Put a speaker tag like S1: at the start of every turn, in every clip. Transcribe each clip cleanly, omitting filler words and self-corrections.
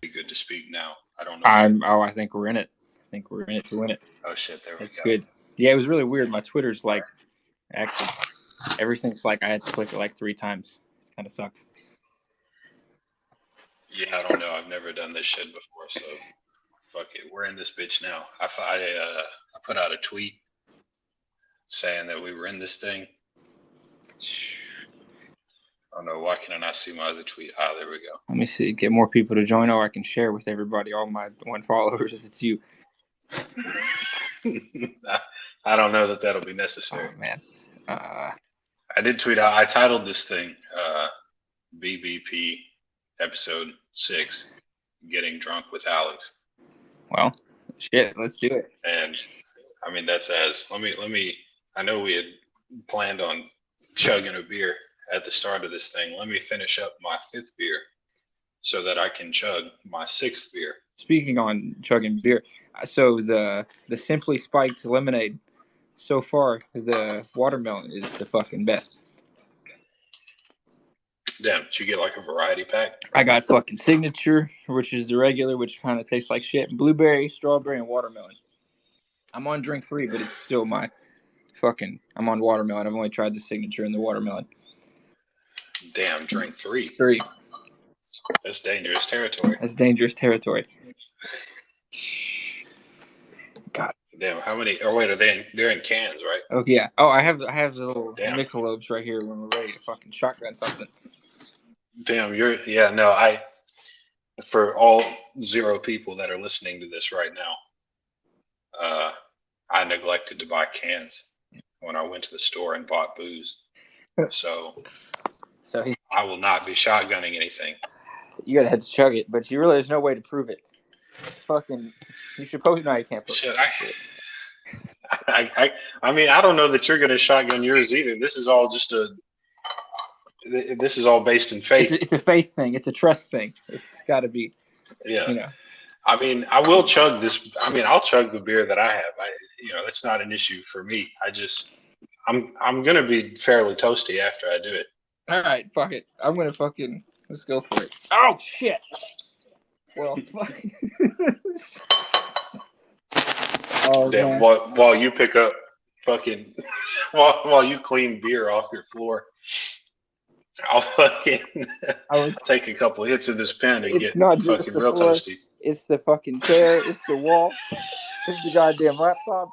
S1: good to speak now. I don't know.
S2: I think we're in it. I think we're in it to win it.
S1: Oh shit, there we go.
S2: That's good. Yeah, it was really weird. My Twitter's like, actually, everything's like I had to click it like 3 times. It kind of sucks.
S1: Yeah, I don't know. I've never done this shit before, so fuck it. We're in this bitch now. I put out a tweet saying that we were in this thing. Oh no, why can I not see my other tweet? Ah, there we go.
S2: Let me see. Get more people to join, or I can share with everybody, all my 1 followers. It's you.
S1: I don't know that that'll be necessary.
S2: Oh, man.
S1: I did tweet out. I titled this thing BBP episode 6, Getting Drunk with Alex.
S2: Well, shit, let's do it.
S1: And I mean, that's let me, I know we had planned on chugging a beer at the start of this thing. Let me finish up my 5th beer so that I can chug my 6th beer.
S2: Speaking on chugging beer, so the Simply Spiked lemonade, so far, the watermelon is the fucking best.
S1: Damn, did you get like a variety pack?
S2: I got fucking Signature, which is the regular, which kind of tastes like shit. Blueberry, strawberry, and watermelon. I'm on drink 3, but it's still my fucking... I'm on watermelon. I've only tried the Signature and the watermelon.
S1: Damn, drink 3.
S2: 3.
S1: That's dangerous territory.
S2: That's dangerous territory. God.
S1: Damn, how many... Oh, wait, they're in cans, right?
S2: Oh, yeah. Oh, I have the little Michelobes right here when we're ready to fucking shotgun something.
S1: Damn, for all 0 people that are listening to this right now, I neglected to buy cans when I went to the store and bought booze. So I will not be shotgunning anything.
S2: You gotta have to chug it, but you really there's no way to prove it. Fucking, you should post. No, you can't post.
S1: Should I mean, I don't know that you're gonna shotgun yours either. This is all just This is all based in faith.
S2: It's a faith thing. It's a trust thing. It's got to be.
S1: Yeah.
S2: You know.
S1: I mean, I will chug this. I mean, I'll chug the beer that I have. It's not an issue for me. I'm gonna be fairly toasty after I do it.
S2: All right, fuck it. I'm gonna fucking let's go for it. Oh shit. Well, fuck. Oh,
S1: damn. While you pick up fucking while you clean beer off your floor. I'll take a couple hits of this pen and get fucking real toasty.
S2: It's the fucking chair. It's the wall. It's the goddamn laptop.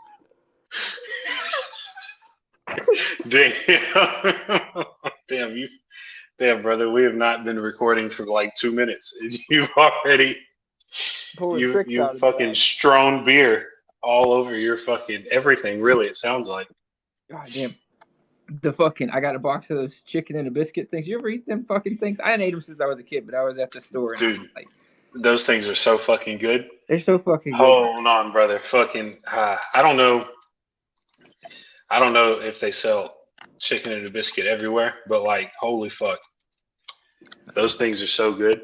S1: Damn, brother. We have not been recording for like 2 minutes. You've already you fucking strewn beer all over your fucking everything. Really, it sounds like.
S2: God damn. I got a box of those chicken and a biscuit things. You ever eat them fucking things? I hadn't ate them since I was a kid, but I was at the store.
S1: Dude, those things are so fucking good.
S2: They're so fucking good.
S1: Hold on, brother. Fucking, I don't know if they sell chicken and a biscuit everywhere, but like, holy fuck. Those things are so good.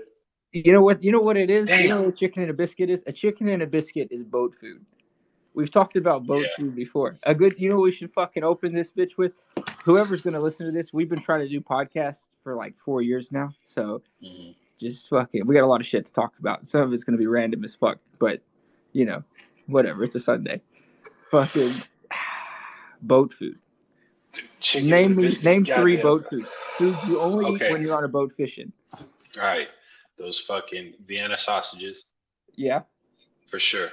S2: You know what it is?
S1: Damn.
S2: You know what chicken and a biscuit is? A chicken and a biscuit is boat food. We've talked about boat food before. You know what we should fucking open this bitch with? Whoever's going to listen to this, we've been trying to do podcasts for like 4 years now. So just fucking, we got a lot of shit to talk about. Some of it's going to be random as fuck, but whatever. It's a Sunday. Fucking boat food. Name 3 boat foods. Foods you only eat when you're on a boat fishing.
S1: All right. Those fucking Vienna sausages.
S2: Yeah.
S1: For sure.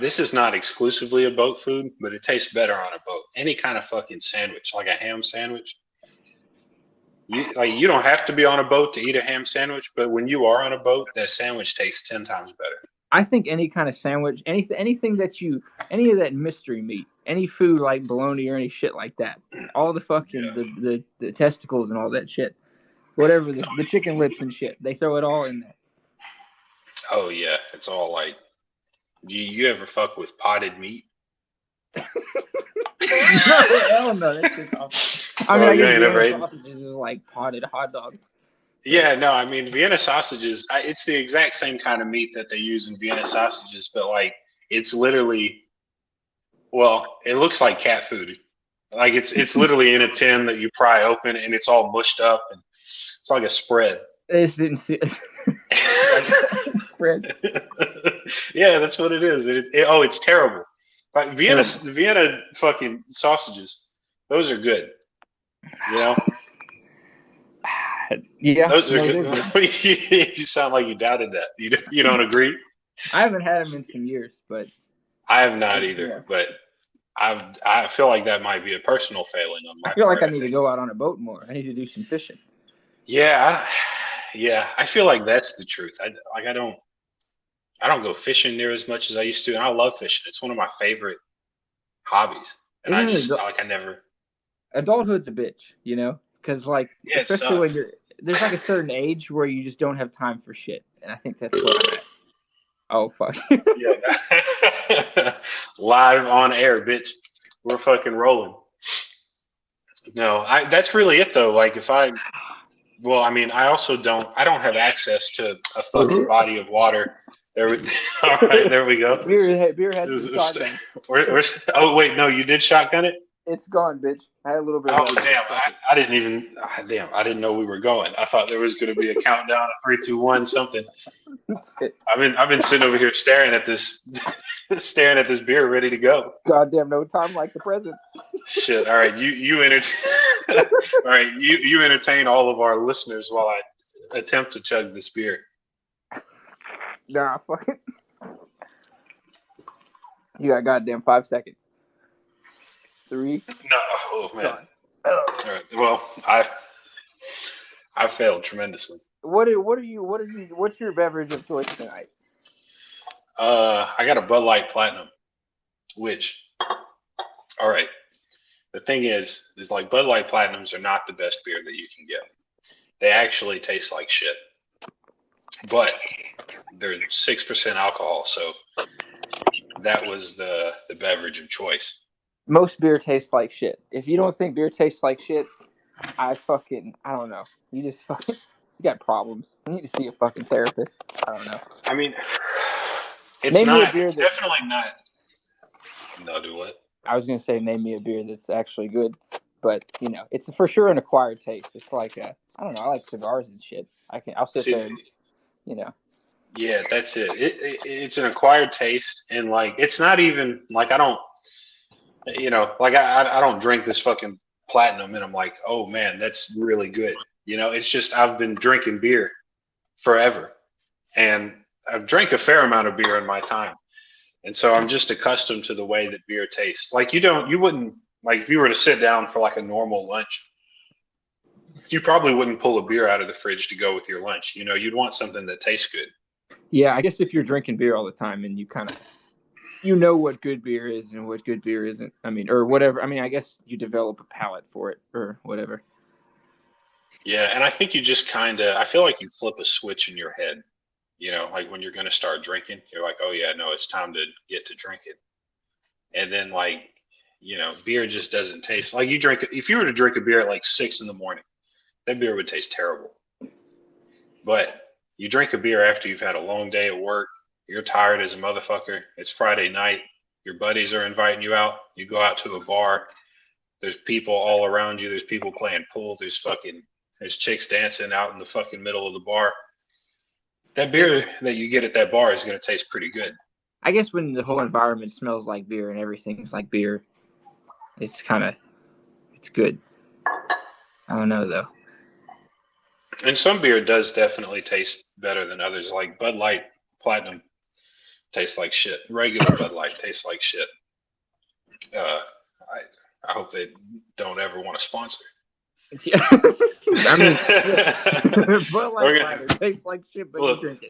S1: This is not exclusively a boat food, but it tastes better on a boat. Any kind of fucking sandwich, like a ham sandwich. You don't have to be on a boat to eat a ham sandwich, but when you are on a boat, that sandwich tastes 10 times better.
S2: I think any kind of sandwich, anything any of that mystery meat, any food like bologna or any shit like that, all the fucking the testicles and all that shit, whatever the chicken lips and shit, they throw it all in there.
S1: Oh yeah, it's all like. Do you ever fuck with potted meat?
S2: No, hell no. That's just awful. I mean, I guess Vienna sausages is like potted hot dogs.
S1: Yeah, no, I mean, Vienna sausages, it's the exact same kind of meat that they use in Vienna sausages, but like, it's literally, well, it looks like cat food. Like it's literally in a tin that you pry open and it's all mushed up and It's like a spread.
S2: I just didn't see spread.
S1: Yeah, that's what it is. It's terrible. Like Vienna fucking sausages. Those are good. You know,
S2: Yeah,
S1: those are
S2: no,
S1: good.
S2: they're good.
S1: You sound like you doubted that. You don't agree?
S2: I haven't had them in some years, but
S1: I have not either.
S2: yeah.
S1: But I feel like that might be a personal failing on my
S2: I feel like
S1: part.
S2: I need to go out on a boat more. I need to do some fishing.
S1: Yeah, I feel like that's the truth. I don't go fishing near as much as I used to, and I love fishing. It's one of my favorite hobbies, and I never.
S2: Adulthood's a bitch, you know, because like
S1: Yeah, it
S2: especially when
S1: sucks.
S2: there's like a certain age where you just don't have time for shit, and I think that's where I'm at. Oh fuck.
S1: Yeah, live on air, bitch. We're fucking rolling. No, that's really it though. Like well, I mean, I don't have access to a fucking body of water. All right, there we go.
S2: Beer has been shotgun.
S1: Oh wait, no, you did shotgun it?
S2: It's gone, bitch. I had a little bit.
S1: Oh damn! I didn't even. I didn't know we were going. I thought there was going to be a countdown of 3, 2, 1, something. I've been sitting over here staring at this beer, ready to go.
S2: Goddamn, no time like the present.
S1: Shit. All right, you entertain all of our listeners while I attempt to chug this beer.
S2: Nah, fuck it. You got goddamn 5 seconds. 3.
S1: No, oh man. All right. Well, I failed tremendously.
S2: What's your beverage of choice tonight?
S1: I got a Bud Light Platinum, which, all right. The thing is like Bud Light Platinums are not the best beer that you can get. They actually taste like shit, but they're 6% alcohol, so that was the beverage of choice.
S2: Most beer tastes like shit. If you don't think beer tastes like shit, I don't know. You just fucking you got problems. You need to see a fucking therapist. I don't know.
S1: I mean, it's definitely not. No, do what?
S2: I was gonna say name me a beer that's actually good, but you know, it's for sure an acquired taste. It's like I don't know. I like cigars and shit. I'll sit there and, you know.
S1: Yeah, that's it. It's an acquired taste, and like it's not even like I don't. You know, like I don't drink this fucking Platinum and I'm like, oh man, that's really good. You know, it's just I've been drinking beer forever, and I've drank a fair amount of beer in my time, and so I'm just accustomed to the way that beer tastes. Like you wouldn't like if you were to sit down for like a normal lunch, you probably wouldn't pull a beer out of the fridge to go with your lunch. You know, you'd want something that tastes good.
S2: Yeah, I guess if you're drinking beer all the time and you know what good beer is and what good beer isn't. I mean, or whatever. I mean, I guess you develop a palate for it or whatever.
S1: Yeah, and I think you just I feel like you flip a switch in your head. You know, like when you're going to start drinking, you're like, oh yeah, no, it's time to get to drinking. And then like, you know, beer just doesn't taste like if you were to drink a beer at like 6 a.m, that beer would taste terrible. But you drink a beer after you've had a long day at work. You're tired as a motherfucker. It's Friday night. Your buddies are inviting you out. You go out to a bar. There's people all around you. There's people playing pool. There's chicks dancing out in the fucking middle of the bar. That beer that you get at that bar is going to taste pretty good.
S2: I guess when the whole environment smells like beer and everything's like beer, it's good. I don't know though.
S1: And some beer does definitely taste better than others. Like Bud Light Platinum tastes like shit. Regular Bud Light tastes like shit. I hope they don't ever want to sponsor.
S2: Yeah. I mean, Bud Light tastes like shit, but you drink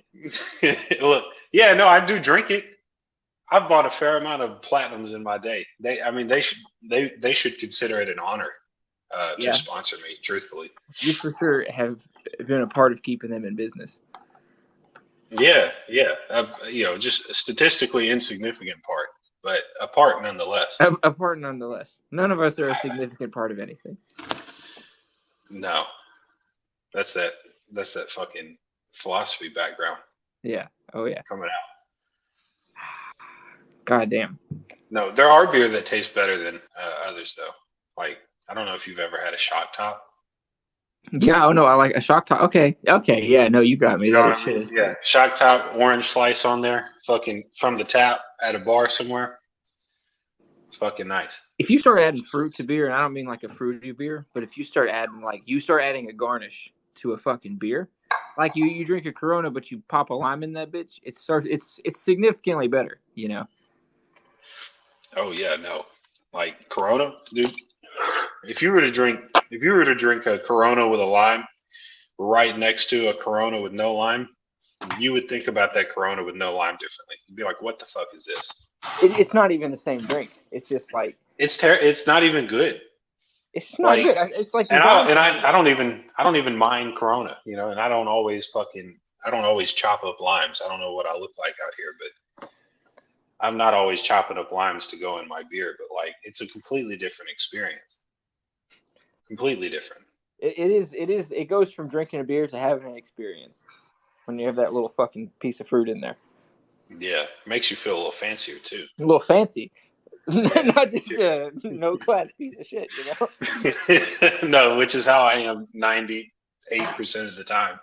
S1: it. Look, yeah, no, I do drink it. I've bought a fair amount of Platinums in my day. They should consider it an honor to sponsor me. Truthfully,
S2: you for sure have been a part of keeping them in business.
S1: Yeah. You know, just a statistically insignificant part, but a part nonetheless.
S2: A part nonetheless. None of us are a significant part of anything.
S1: No, that's that fucking philosophy background.
S2: Yeah. Oh yeah.
S1: Coming out.
S2: God damn.
S1: No, there are beer that taste better than others though. Like I don't know if you've ever had a shot top.
S2: Yeah, oh no, I like a shock top. Okay, yeah, no, you got me.
S1: You know
S2: That
S1: what
S2: is
S1: I
S2: shit
S1: mean?
S2: is
S1: Yeah, shock top, orange slice on there, fucking from the tap at a bar somewhere. It's fucking nice.
S2: if you start adding fruit to beer, and I don't mean like a fruity beer, but if you start adding a garnish to a fucking beer, like you drink a Corona, but you pop a lime in that bitch, it's significantly better, you know.
S1: Oh yeah, no, like Corona, dude. If you were to drink a Corona with a lime right next to a Corona with no lime, you would think about that Corona with no lime differently. You'd be like, "What the fuck is this?"
S2: It's not even the same drink. It's just like
S1: It's not even good.
S2: it's just not
S1: Like,
S2: good. It's like
S1: and I
S2: designed
S1: and
S2: to
S1: I,
S2: be.
S1: I don't even mind Corona, you know. And I don't always chop up limes. I don't know what I look like out here, but I'm not always chopping up limes to go in my beer. But like, it's a completely different experience. Completely different.
S2: It goes from drinking a beer to having an experience when you have that little fucking piece of fruit in there.
S1: Yeah, makes you feel a little fancier too.
S2: A little fancy.
S1: Yeah.
S2: Not just a no class piece of shit, you know.
S1: No, which is how I am 98% of the time.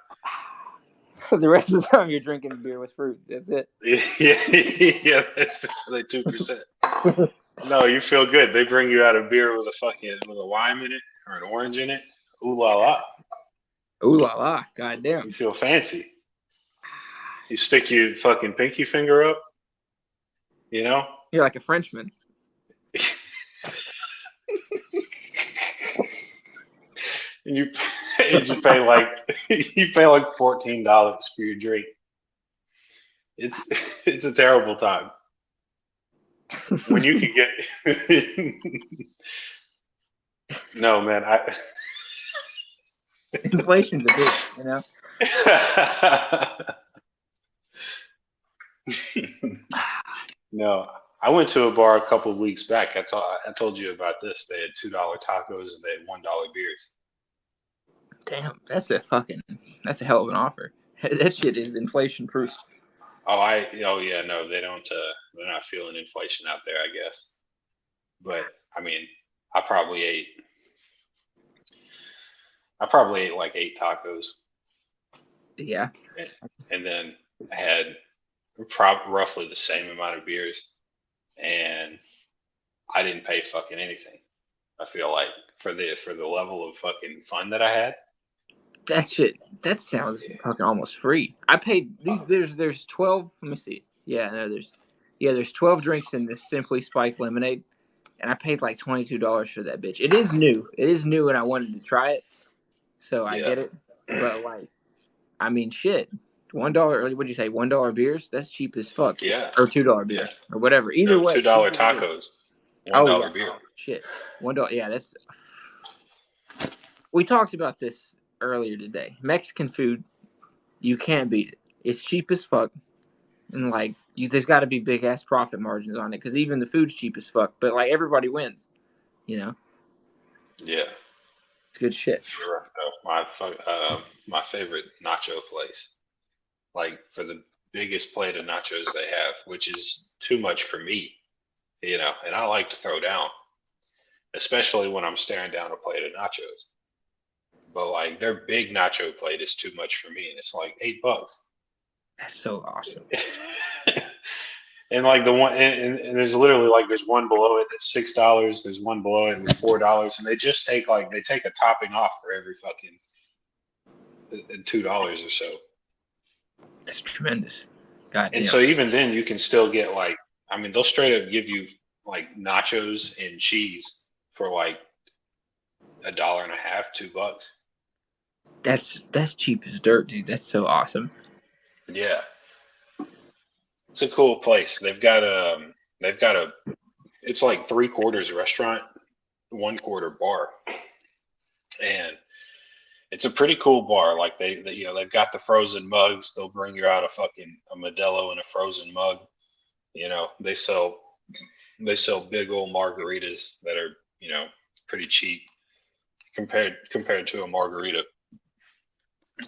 S2: The rest of the time you're drinking beer with fruit. That's it.
S1: Yeah, that's like 2%. No, you feel good. They bring you out a beer with a lime in it or an orange in it. Ooh la la.
S2: Ooh la la. Goddamn.
S1: You feel fancy. You stick your fucking pinky finger up, you know?
S2: You're like a Frenchman.
S1: And you and you pay like $14 for your drink. It's it's a terrible time. When you could get no man,
S2: Inflation's a bitch, you know.
S1: No, I went to a bar a couple of weeks back. I told you about this. They had $2 tacos and they had $1 beers.
S2: Damn, that's a hell of an offer. That shit is inflation proof.
S1: Oh yeah, no, they don't. They're not feeling inflation out there, I guess. But I mean, I probably ate. I probably ate like 8 tacos,
S2: Yeah.
S1: and then I had roughly the same amount of beers, and I didn't pay fucking anything. I feel like for the level of fucking fun that I had.
S2: That shit. That sounds fucking almost free. I paid these. There's 12. Let me see. Yeah, no, there's 12 drinks in this Simply Spiked lemonade, and I paid like $22 for that bitch. It is new. It is new, and I wanted to try it, so I
S1: Yeah,
S2: get it. But like, I mean, shit. $1. What'd you say? $1 beers? That's cheap as fuck.
S1: yeah,
S2: Or $2
S1: yeah.
S2: beers or whatever. Either
S1: No,
S2: way, cheap
S1: $2
S2: as it is.
S1: tacos, one
S2: Oh
S1: dollar
S2: yeah.
S1: beer.
S2: Oh shit. $1. Yeah, that's. We talked about this earlier today. Mexican food, you can't beat it. It's cheap as fuck, and like there's got to be big ass profit margins on it because even the food's cheap as fuck. But like everybody wins, you know.
S1: Yeah,
S2: It's good shit.
S1: sure. My favorite nacho place, like for the biggest plate of nachos they have, which is too much for me, you know. And I like to throw down, especially when I'm staring down a plate of nachos. But like their big nacho plate is too much for me, and it's like $8.
S2: That's so awesome.
S1: And like and there's literally like there's one below it that's $6. There's one below it that's $4, and they take a topping off for every fucking $2 or so.
S2: That's tremendous. God
S1: And
S2: damn.
S1: so even then, you can still get like, I mean, they'll straight up give you like nachos and cheese for like $1.50, $2.
S2: That's cheap as dirt, dude. That's so awesome.
S1: Yeah, it's a cool place. They've got a it's like 3/4 restaurant, 1/4 bar, and it's a pretty cool bar. Like they've got the frozen mugs. They'll bring you out a Modelo in a frozen mug. You know, they sell big old margaritas that are, you know, pretty cheap compared to a margarita.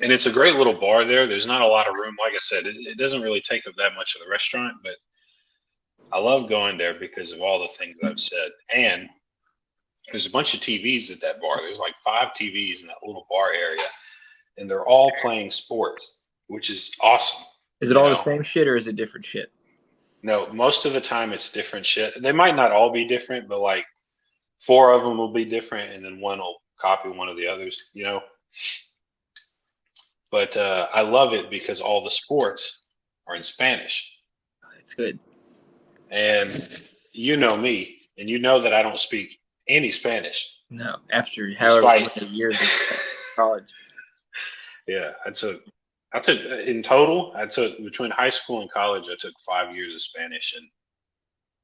S1: And it's a great little bar there. There's not a lot of room. Like I said, it doesn't really take up that much of the restaurant, but I love going there because of all the things I've said. And There's a bunch of TVs at that bar. There's like 5 TVs in that little bar area, and they're all playing sports, which is awesome.
S2: Is it all the same shit or is it different shit?
S1: No, most of the time it's different shit. They might not all be different, but like 4 of them will be different, and then one will copy one of the others, you know. But I love it because all the sports are in Spanish.
S2: It's good.
S1: And you know me, and you know that I don't speak any Spanish.
S2: No, after however many years of college.
S1: Yeah, I took in total. I took between high school and college. I took 5 years of Spanish, and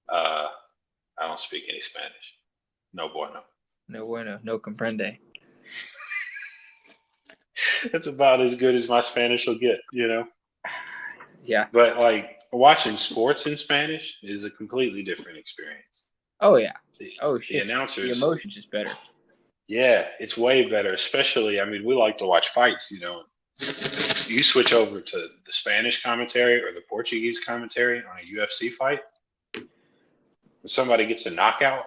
S1: I don't speak any Spanish. No bueno.
S2: No bueno. No comprende.
S1: It's about as good as my Spanish will get, you know.
S2: Yeah.
S1: But like watching sports in Spanish is a completely different experience.
S2: Oh yeah.
S1: The announcers.
S2: The emotion's just better.
S1: Yeah, it's way better. Especially, I mean, we like to watch fights, you know. You switch over to the Spanish commentary or the Portuguese commentary on a UFC fight. When somebody gets a knockout,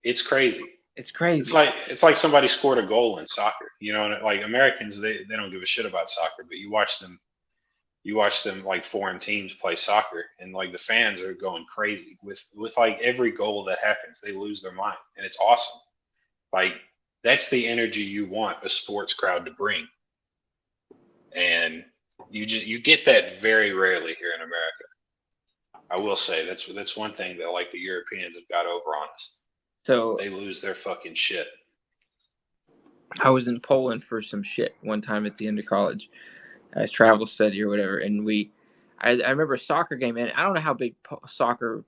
S1: it's crazy.
S2: It's crazy.
S1: It's like somebody scored a goal in soccer. You know, and like Americans, they don't give a shit about soccer, but you watch them like foreign teams play soccer, and like the fans are going crazy with like every goal that happens, they lose their mind, and it's awesome. Like that's the energy you want a sports crowd to bring, and you get that very rarely here in America. I will say that's one thing that like the Europeans have got over on us.
S2: So
S1: they lose their fucking shit.
S2: I was in Poland for some shit one time at the end of college, as travel study or whatever, and I remember a soccer game, and I don't know how big Poland.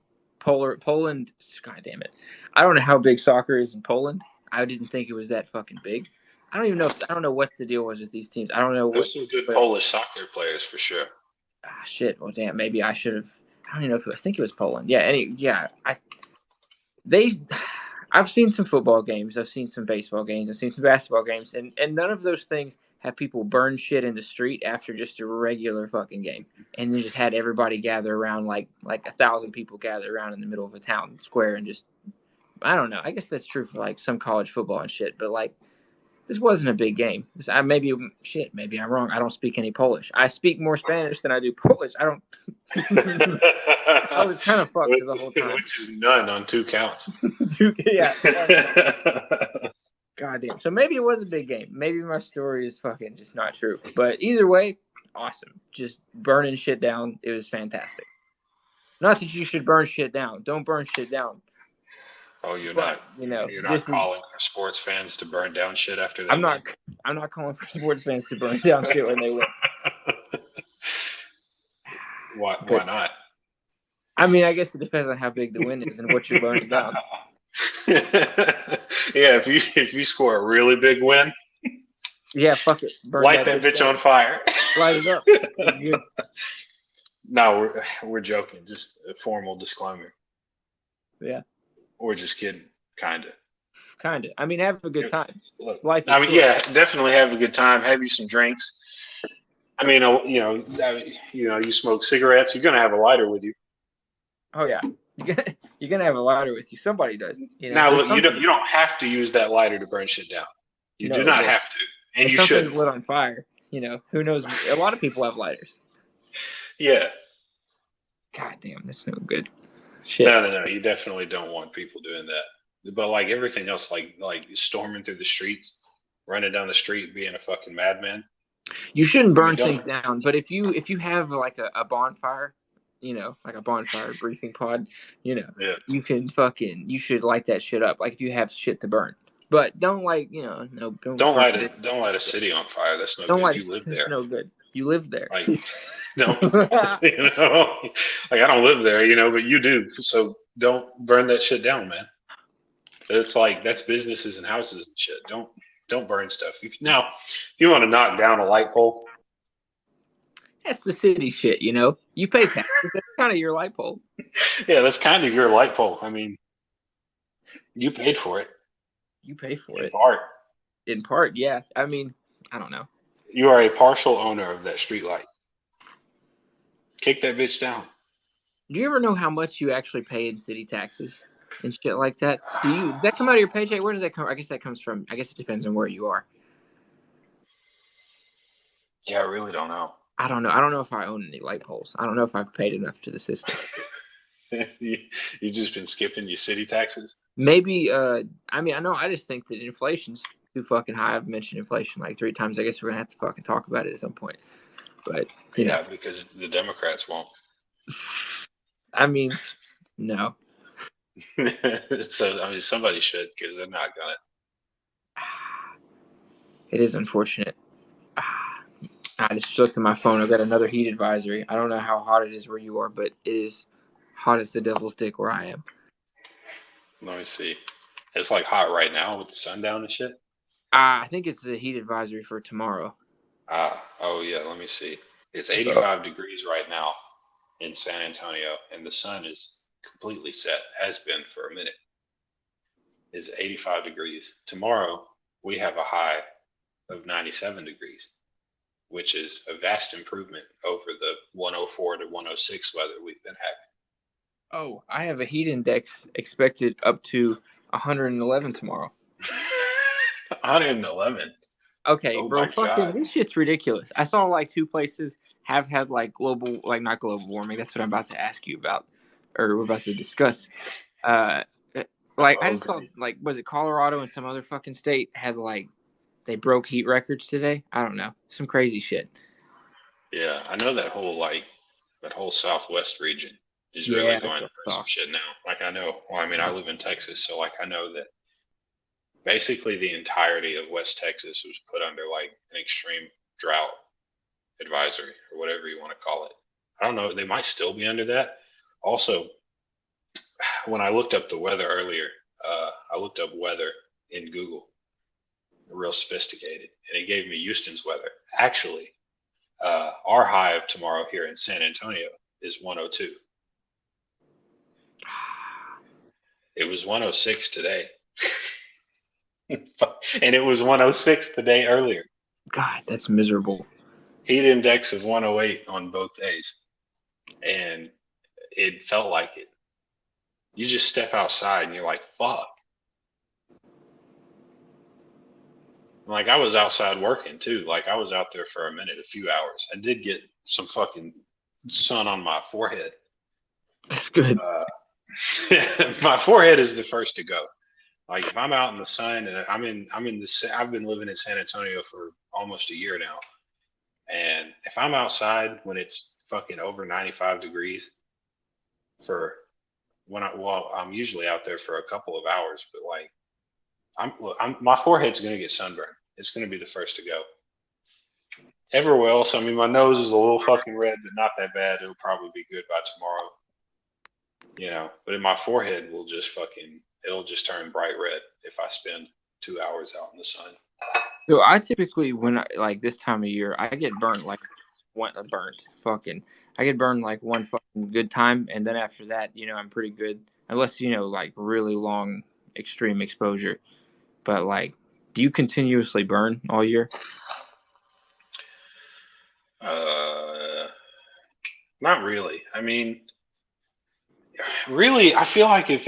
S2: God damn it, I don't know how big soccer is in Poland. I didn't think it was that fucking big. I don't know what the deal was with these teams. I don't know.
S1: There's some good Polish soccer players for sure.
S2: Ah, shit. Well, damn. Maybe I should have. I don't even know I think it was Poland. Yeah. I've seen some football games. I've seen some baseball games. I've seen some basketball games, and none of those things have people burn shit in the street after just a regular fucking game, and then just had everybody gather around like 1,000 people gather around in the middle of a town square and just. I don't know. I guess that's true for like some college football and shit, but like this wasn't a big game. Maybe I'm wrong. I don't speak any Polish. I speak more Spanish than I do Polish. I don't. I was kind of fucked the whole time.
S1: Which is none on 2 counts.
S2: Yeah. Goddamn. So maybe it was a big game. Maybe my story is fucking just not true. But either way, awesome. Just burning shit down. It was fantastic. Not that you should burn shit down. Don't burn shit down.
S1: Oh, you're not calling for sports fans to burn down shit after that.
S2: I'm not calling for sports fans to burn down shit when they win.
S1: Why not?
S2: I mean, I guess it depends on how big the win is and what you're burning down.
S1: Yeah, if you score a really big win,
S2: yeah, fuck it.
S1: Light that bitch on fire.
S2: Light it up. That's good.
S1: No, we're joking. Just a formal disclaimer.
S2: Yeah.
S1: We're just kidding, kinda.
S2: I mean, have a good time.
S1: Look, yeah, definitely have a good time. Have you some drinks. I mean, you smoke cigarettes. You're gonna have a lighter with you.
S2: Oh yeah, you're gonna have a lighter with you. Somebody does.
S1: Now look, you don't have to use that lighter to burn shit down. You do not have to, and you should.
S2: Lit on fire. Who knows? A lot of people have lighters.
S1: Yeah.
S2: God damn, that's no good. Shit.
S1: No. You definitely don't want people doing that. But like everything else, like storming through the streets, running down the street, being a fucking madman.
S2: You shouldn't burn things down. But if you have like a bonfire, like a bonfire briefing pod, you should light that shit up. Like if you have shit to burn. But don't light a city on fire. That's no good. You live there. That's no good. You live there.
S1: Like, don't, like I don't live there, but you do. So don't burn that shit down, man. It's like that's businesses and houses and shit. Don't burn stuff. If you want to knock down a light pole,
S2: that's the city shit. You pay taxes. That's kind of your light pole.
S1: Yeah, that's kind of your light pole. I mean, you paid for it.
S2: You pay for it.
S1: In
S2: part, yeah. I mean, I don't know.
S1: You are a partial owner of that street light. Kick that bitch down.
S2: Do you ever know how much you actually pay in city taxes? and shit like that. Does that come out of your paycheck? Where does that come? I guess that comes from. I guess it depends on where you are.
S1: Yeah, I really don't know.
S2: I don't know. I don't know if I own any light poles. I don't know if I've paid enough to the system.
S1: You've just been skipping your city taxes?
S2: Maybe, I mean, I know, I just think that inflation's too fucking high. I've mentioned inflation like 3 times. I guess we're going to have to fucking talk about it at some point. But, you know.
S1: Because the Democrats won't.
S2: I mean, no.
S1: So, I mean, somebody should, because they're not going to.
S2: It is unfortunate. I just looked at my phone. I got another heat advisory. I don't know how hot it is where you are, but it is hot as the devil's dick where I am.
S1: Let me see. It's like hot right now with the sun down and shit.
S2: I think it's the heat advisory for tomorrow.
S1: Oh yeah. Let me see. It's 85 degrees right now in San Antonio, and the sun is completely set. Has been for a minute. It's 85 degrees. Tomorrow we have a high of 97 degrees, which is a vast improvement over the 104 to 106 weather we've been having.
S2: Oh, I have a heat index expected up to 111 tomorrow.
S1: 111.
S2: Okay,
S1: oh
S2: bro, fucking, this shit's ridiculous. I saw like 2 places have had like global, like not global warming. That's what I'm about to ask you about, or we're about to discuss. Like I just saw, like, was it Colorado and some other fucking state had like they broke heat records today? I don't know, some crazy shit.
S1: Yeah, I know that whole Southwest region is really going through some shit now. Like I know, well, I mean, I live in Texas, so like I know that basically the entirety of West Texas was put under like an extreme drought advisory or whatever you want to call it. I don't know. They might still be under that. Also, when I looked up the weather earlier, I looked up weather in Google, real sophisticated, and it gave me Houston's weather. Actually, our high of tomorrow here in San Antonio is 102. It was 106 today. And it was 106 the day earlier.
S2: God, that's miserable.
S1: Heat index of 108 on both days. And it felt like it. You just step outside and you're like, fuck. Like I was outside working too. Like I was out there for a few hours. I did get some fucking sun on my forehead.
S2: That's good.
S1: My forehead is the first to go. Like if I'm out in the sun and I've been living in San Antonio for almost a year now. And if I'm outside when it's fucking over 95 degrees I'm usually out there for a couple of hours, but like my forehead's going to get sunburned. It's going to be the first to go. Everywhere else, I mean, my nose is a little fucking red, but not that bad. It'll probably be good by tomorrow. You know, but in my forehead it'll just turn bright red if I spend 2 hours out in the sun.
S2: So I typically, like this time of year, I get burnt like I get burned like one fucking good time, and then after that, you know, I'm pretty good, unless, you know, like really long extreme exposure. But like, do you continuously burn all year?
S1: Not really. I mean, really, I feel like I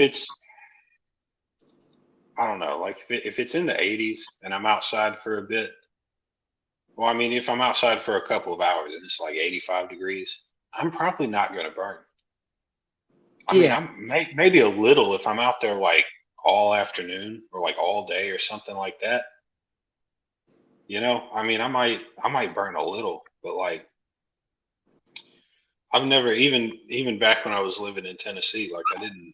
S1: don't know, like if it's in the 80s and I'm outside for a bit, well, I mean, if I'm outside for a couple of hours and it's like 85 degrees, I'm probably not going to burn. I mean, maybe a little if I'm out there like all afternoon or like all day or something like that. You know, I mean, I might burn a little, but like I've never even back when I was living in Tennessee, like I didn't,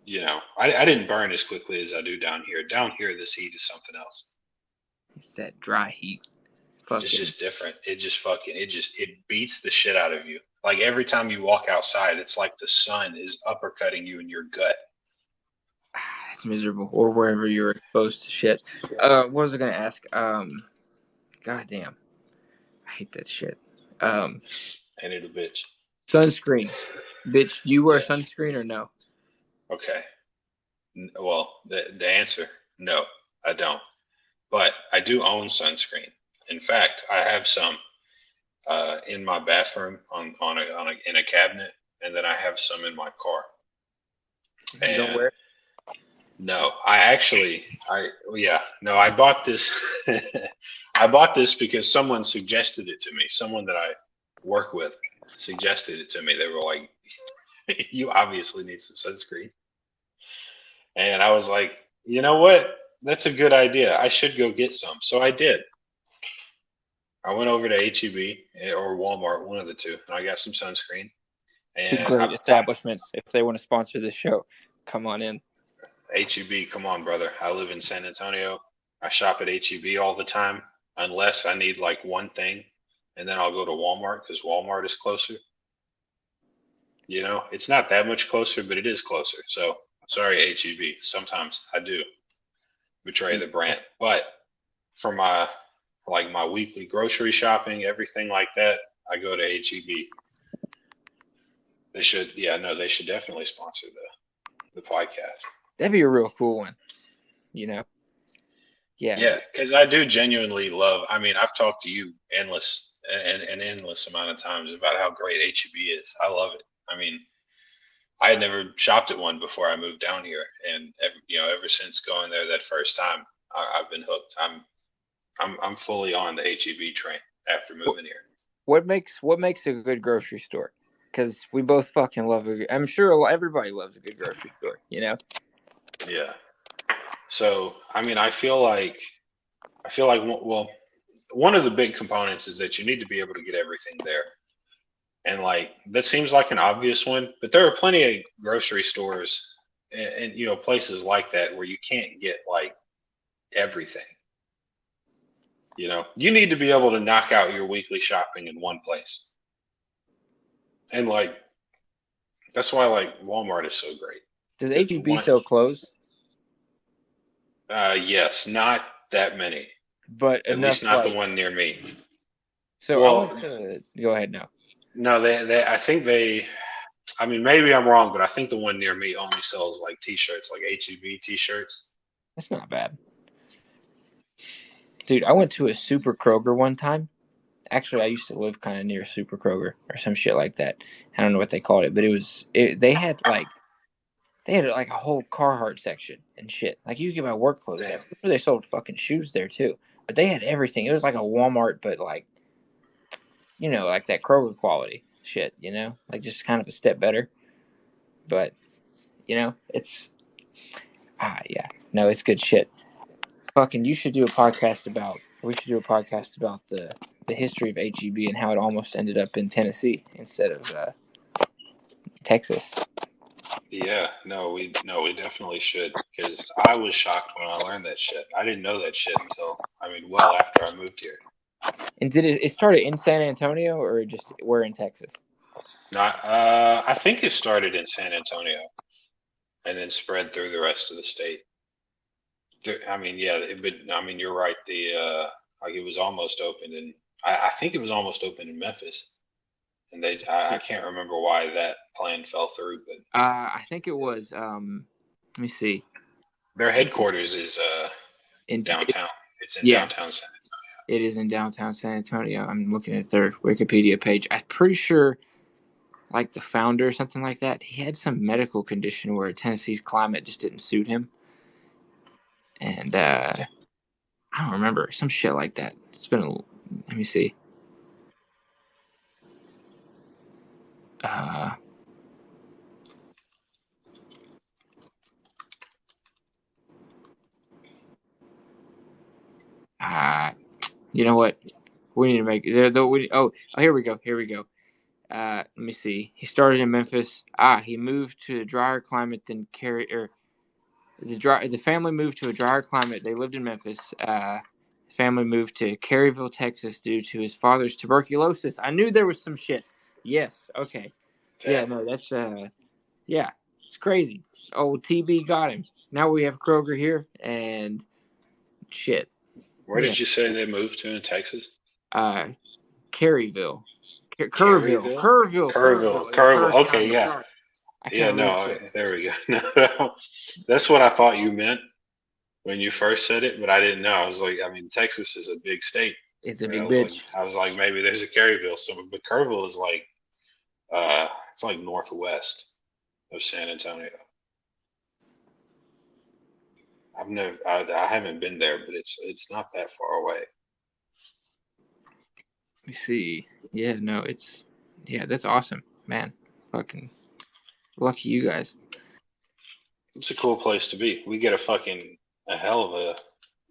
S1: you know, I didn't burn as quickly as I do down here. Down here, this heat is something else.
S2: It's that dry heat.
S1: It's just different. It beats the shit out of you. Like every time you walk outside, it's like the sun is uppercutting you in your gut.
S2: It's miserable. Or wherever you're exposed to shit. What was I gonna ask? Goddamn, I hate that shit.
S1: Ain't it a bitch?
S2: Sunscreen, bitch. Do you wear sunscreen or no?
S1: Okay. Well, the answer, no, I don't. But I do own sunscreen. In fact, I have some in my bathroom in a cabinet, and then I have some in my car.
S2: You don't
S1: And
S2: wear it?
S1: no, I bought this. I bought this because someone suggested it to me. Someone that I work with suggested it to me. They were like, "You obviously need some sunscreen," and I was like, "You know what? That's a good idea. I should go get some." So I did. I went over to HEB or Walmart, one of the two, and I got some sunscreen.
S2: Two
S1: And
S2: great establishments. If they want to sponsor this show, come on in.
S1: HEB, come on, brother. I live in San Antonio. I shop at HEB all the time, unless I need like one thing, and then I'll go to Walmart because Walmart is closer. You know, it's not that much closer, but it is closer. So sorry, HEB. Sometimes I do betray the brand, but for my weekly grocery shopping, everything like that, I go to HEB. They should, they should definitely sponsor the podcast. That'd
S2: be a real cool one, you know.
S1: Yeah, because I do genuinely love. I mean, I've talked to you an endless amount of times about how great HEB is. I love it. I mean, I had never shopped at one before I moved down here, and ever since going there that first time, I've been hooked. I'm fully on the HEB train after moving here.
S2: What makes a good grocery store? Because we both fucking love it. I'm sure everybody loves a good grocery store, you know?
S1: Yeah. So, I mean, I feel like, well, one of the big components is that you need to be able to get everything there. And like, that seems like an obvious one, but there are plenty of grocery stores and places like that where you can't get like everything. You know, you need to be able to knock out your weekly shopping in one place. And like, that's why like Walmart is so great.
S2: Does HEB sell clothes?
S1: Yes, not that many,
S2: but
S1: at least not the one near me.
S2: So I went to go ahead now.
S1: No, I think they. I mean, maybe I'm wrong, but I think the one near me only sells like T-shirts, like HEB T-shirts.
S2: That's not bad, dude. I went to a Super Kroger one time. Actually, I used to live kind of near Super Kroger or some shit like that. I don't know what they called it, but they had like a whole Carhartt section and shit. Like you could buy work clothes there. They sold fucking shoes there too. But they had everything. It was like a Walmart, but like, like that Kroger quality shit, like just kind of a step better. But, it's, no, it's good shit. Fucking, we should do a podcast about the history of HEB and how it almost ended up in Tennessee instead of Texas.
S1: Yeah, no, we definitely should, because I was shocked when I learned that shit. I didn't know that shit until, well after I moved here.
S2: And did it started in San Antonio or just where in Texas?
S1: No, I think it started in San Antonio and then spread through the rest of the state. You're right. It was almost open in, I think it was almost open in Memphis. And I can't remember why that plan fell through, but
S2: I think it was. Let me see.
S1: Their headquarters is in downtown. It's in downtown San Antonio.
S2: It is in downtown San Antonio. I'm looking at their Wikipedia page. I'm pretty sure, like the founder or something like that, he had some medical condition where Tennessee's climate just didn't suit him, and I don't remember, some shit like that. It's been let me see. You know what? We need to make there. Here we go. Let me see. He started in Memphis. He moved to a drier climate than the family moved to a drier climate. They lived in Memphis. The family moved to Caryville, Texas, due to his father's tuberculosis. I knew there was some shit. Yes. Okay. Damn. Yeah. No. That's Yeah. It's crazy. Oh, TB got him. Now we have Kroger here and shit.
S1: Where did you say they moved to in Texas?
S2: Caryville.
S1: Kerrville. Okay, yeah. Yeah, no, there we go. That's what I thought you meant when you first said it, but I didn't know. I was like, Texas is a big state.
S2: It's a big bitch.
S1: I was like, maybe there's a Caryville somewhere, but Kerrville is like, it's like northwest of San Antonio. I haven't been there, but it's not that far away.
S2: Let me see. Yeah, no, that's awesome, man. Fucking lucky you guys.
S1: It's a cool place to be. We get a hell of a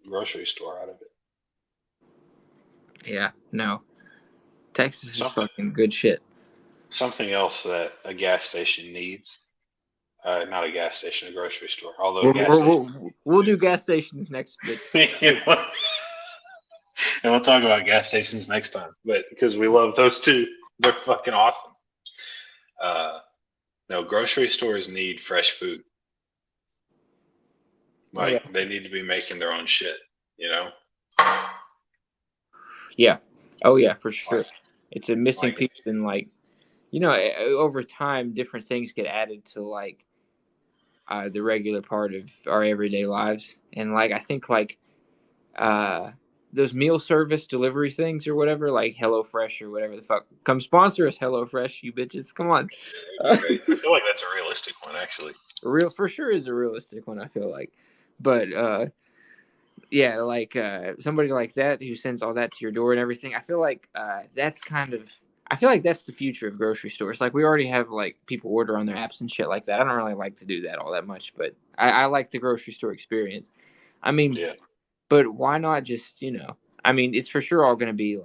S1: grocery store out of it.
S2: Yeah, no. Texas is fucking good shit.
S1: Something else that a gas station needs. Not a gas station, a grocery store. Although
S2: we'll do gas stations next bit.
S1: And we'll talk about gas stations next time. But because we love those two, they're fucking awesome. No, grocery stores need fresh food. Like they need to be making their own shit, you know?
S2: Yeah. Oh yeah, for sure. It's a missing piece in over time different things get added to the regular part of our everyday lives. And I think those meal service delivery things or whatever, like HelloFresh or whatever the fuck. Come sponsor us, HelloFresh, you bitches. Come on.
S1: I feel like that's a realistic one, actually.
S2: For sure is a realistic one, I feel like. But somebody like that who sends all that to your door and everything, I feel like that's the future of grocery stores. Like we already have people order on their apps and shit like that. I don't really like to do that all that much, but I like the grocery store experience. I mean, yeah. But why not just, it's for sure all going to be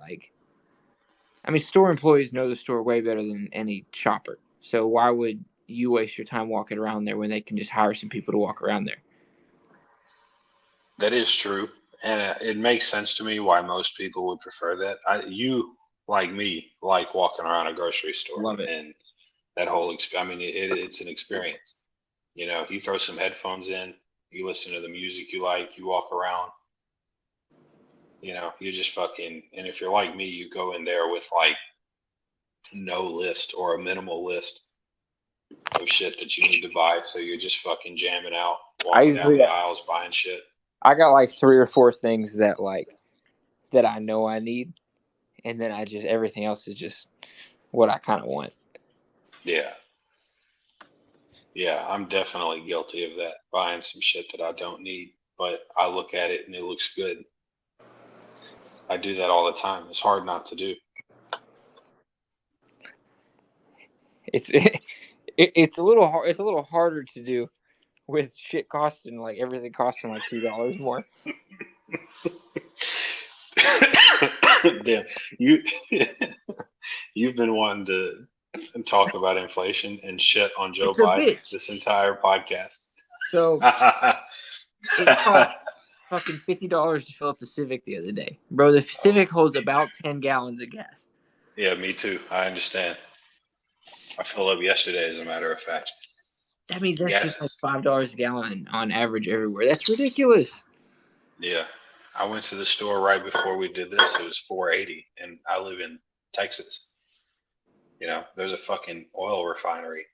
S2: store employees know the store way better than any shopper. So why would you waste your time walking around there when they can just hire some people to walk around there?
S1: That is true. And it makes sense to me why most people would prefer that. You, like me, like walking around a grocery store.
S2: Love it.
S1: And that whole it's an experience. You throw some headphones in, you listen to the music you like, you walk around. You just and if you're like me, you go in there with no list or a minimal list of shit that you need to buy. So you're just fucking jamming out, walking down the aisles, buying shit.
S2: I got 3 or 4 things that that I know I need. And then everything else is just what I kind of want.
S1: Yeah. Yeah, I'm definitely guilty of that. Buying some shit that I don't need, but I look at it and it looks good. I do that all the time. It's hard not to do.
S2: It's a little hard. It's a little harder to do with shit costing everything costing $2 more.
S1: Damn, you've been wanting to talk about inflation and shit on Joe Biden this entire podcast.
S2: So it cost fucking $50 to fill up the Civic the other day, bro. The Civic holds about 10 gallons of gas.
S1: Yeah, me too. I understand. I filled up yesterday, as a matter of fact.
S2: That means that's just $5 a gallon on average everywhere. That's ridiculous.
S1: Yeah. I went to the store right before we did this. It was $4.80, and I live in Texas. There's a fucking oil refinery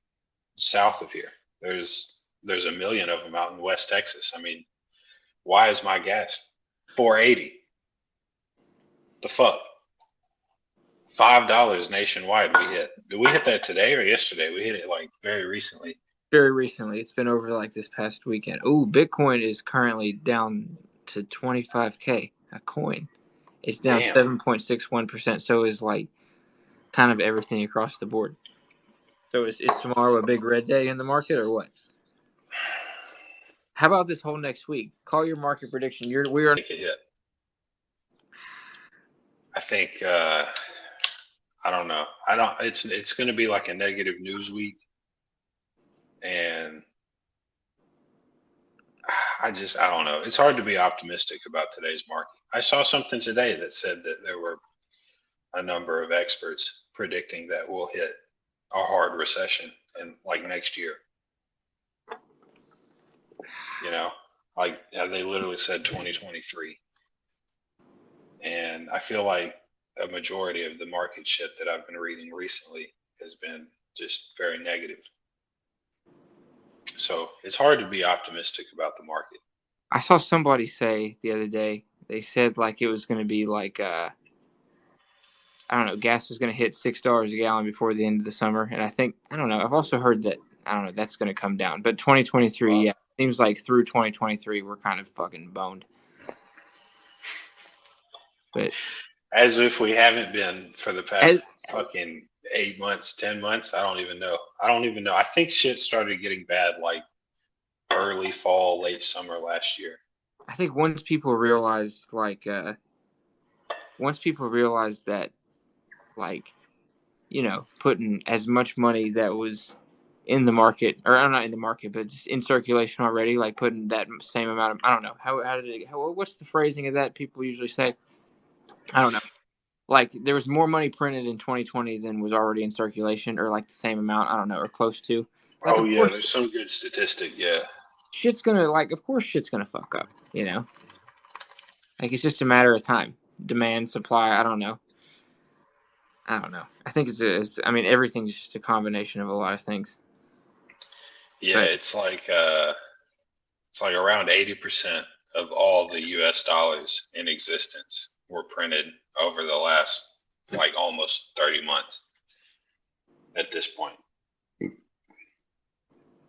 S1: south of here. There's a million of them out in West Texas. I mean, why is my gas $4.80? The fuck? $5 nationwide we hit. Did we hit that today or yesterday? We hit it very recently.
S2: Very recently. It's been over this past weekend. Ooh, Bitcoin is currently down to 25K a coin. It's down 7.61%. So is kind of everything across the board. So is tomorrow a big red day in the market or what? How about this whole next week? Call your market prediction. We are.
S1: I think I don't know. It's going to be a negative news week, and I don't know. It's hard to be optimistic about today's market. I saw something today that said that there were a number of experts predicting that we'll hit a hard recession in next year. They literally said 2023. And I feel like a majority of the market shit that I've been reading recently has been just very negative. So it's hard to be optimistic about the market.
S2: I saw somebody say the other day, they said it was going to be I don't know, gas was going to hit $6 a gallon before the end of the summer. And I don't know, I've also heard that, I don't know, that's going to come down. But 2023, seems like through 2023 we're kind of fucking boned. But
S1: as if we haven't been for the past fucking 8 months, 10 months. I don't even know. I think shit started getting bad like early fall, late summer last year.
S2: I think once people realized that, like, you know, putting as much money that was in the market, or not in the market, but just in circulation already, like putting that same amount of, I don't know, what's the phrasing of that people usually say? I don't know. Like, there was more money printed in 2020 than was already in circulation, or like the same amount, I don't know, or close to. Like,
S1: oh, yeah, there's some good statistic, yeah.
S2: Of course shit's gonna fuck up, you know? Like, it's just a matter of time. Demand, supply, I don't know. I think everything's just a combination of a lot of things.
S1: Yeah, but it's like around 80% of all the U.S. dollars in existence were printed over the last like almost 30 months at this point.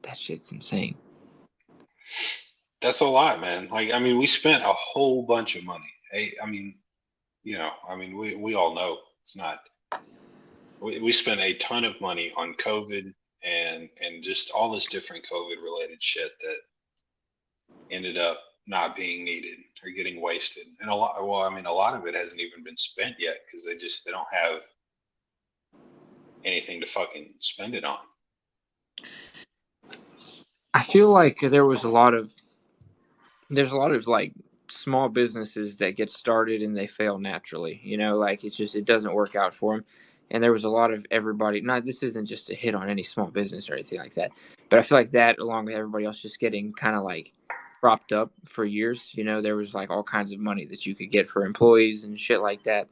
S2: That shit's insane.
S1: That's a lot, man. Like, I mean, we spent a whole bunch of money. Hey, I mean, you know, we all know it's not. We spent a ton of money on COVID and just all this different COVID related shit that ended up not being needed or getting wasted. And a lot of it hasn't even been spent yet because they don't have anything to fucking spend it on.
S2: I feel like there's a lot of like small businesses that get started and they fail naturally, you know, like it doesn't work out for them. And there was a lot of everybody, this isn't just a hit on any small business or anything like that, but I feel like that, along with everybody else just getting kind of like propped up for years, you know, there was like all kinds of money that you could get for employees and shit like that,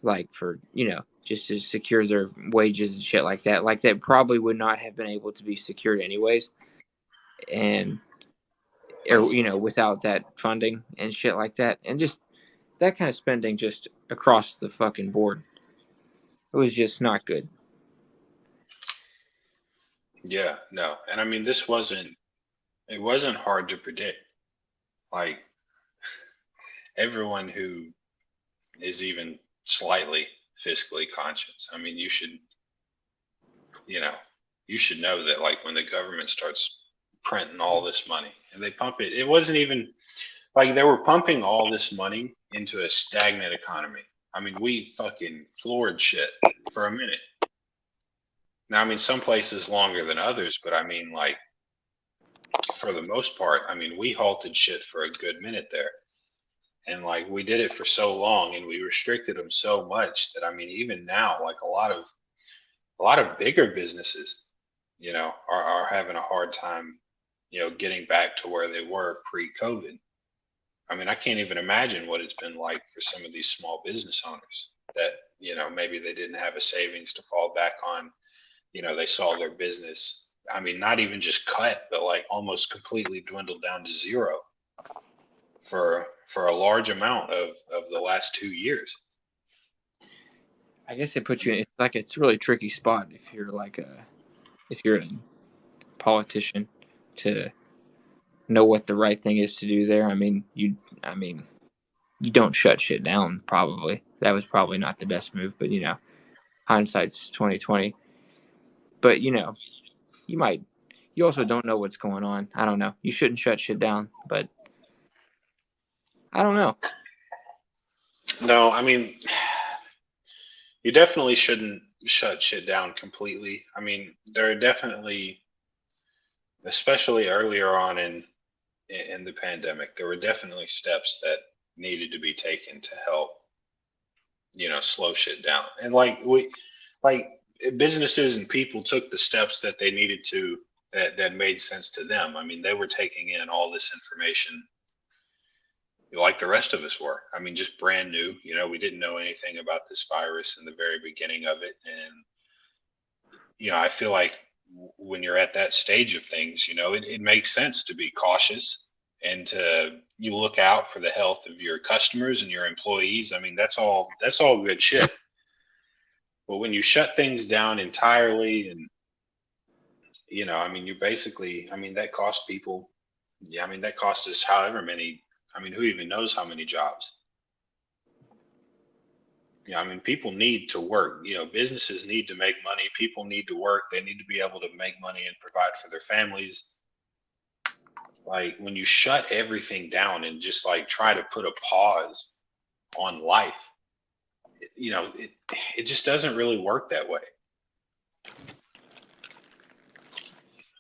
S2: like for, you know, just to secure their wages and shit like that probably would not have been able to be secured anyways. And, or, you know, without that funding and shit like that. And just that kind of spending just across the fucking board. It was just not good.
S1: Yeah, no. And I mean, it wasn't hard to predict. Like, everyone who is even slightly fiscally conscious, I mean, you should know that, like, when the government starts printing all this money and they pump it, it wasn't even like they were pumping all this money into a stagnant economy. I mean, we fucking floored shit for a minute. Now, I mean, some places longer than others, but I mean, like, for the most part, I mean, we halted shit for a good minute there. And like, we did it for so long and we restricted them so much that, I mean, even now, like, a lot of bigger businesses, you know, are having a hard time, you know, getting back to where they were pre-COVID. I mean, I can't even imagine what it's been like for some of these small business owners that, you know, maybe they didn't have a savings to fall back on. You know, they saw their business, I mean, not even just cut, but like almost completely dwindled down to zero for a large amount of the last 2 years.
S2: I guess it puts you in, it's a really tricky spot if you're a politician to know what the right thing is to do there. I mean, you don't shut shit down, probably. That was probably not the best move, but, you know, hindsight's 2020. But, you know, you also don't know what's going on. I don't know. You shouldn't shut shit down, but I don't know.
S1: No, I mean, you definitely shouldn't shut shit down completely. I mean, there are definitely, especially earlier on in the pandemic, there were definitely steps that needed to be taken to help, you know, slow shit down. And like businesses and people took the steps that they needed to, that made sense to them. I mean, they were taking in all this information like the rest of us were. I mean, just brand new. You know, we didn't know anything about this virus in the very beginning of it. And, you know, I feel like when you're at that stage of things, you know, it makes sense to be cautious and you look out for the health of your customers and your employees. I mean, that's all good shit. But when you shut things down entirely and, you know, I mean, that costs people Yeah, I mean, that cost us however many. I mean, who even knows how many jobs? Yeah, I mean, people need to work. Businesses need to make money. People need to work. They need to be able to make money and provide for their families. Like when you shut everything down and just like try to put a pause on life, it just doesn't really work that way.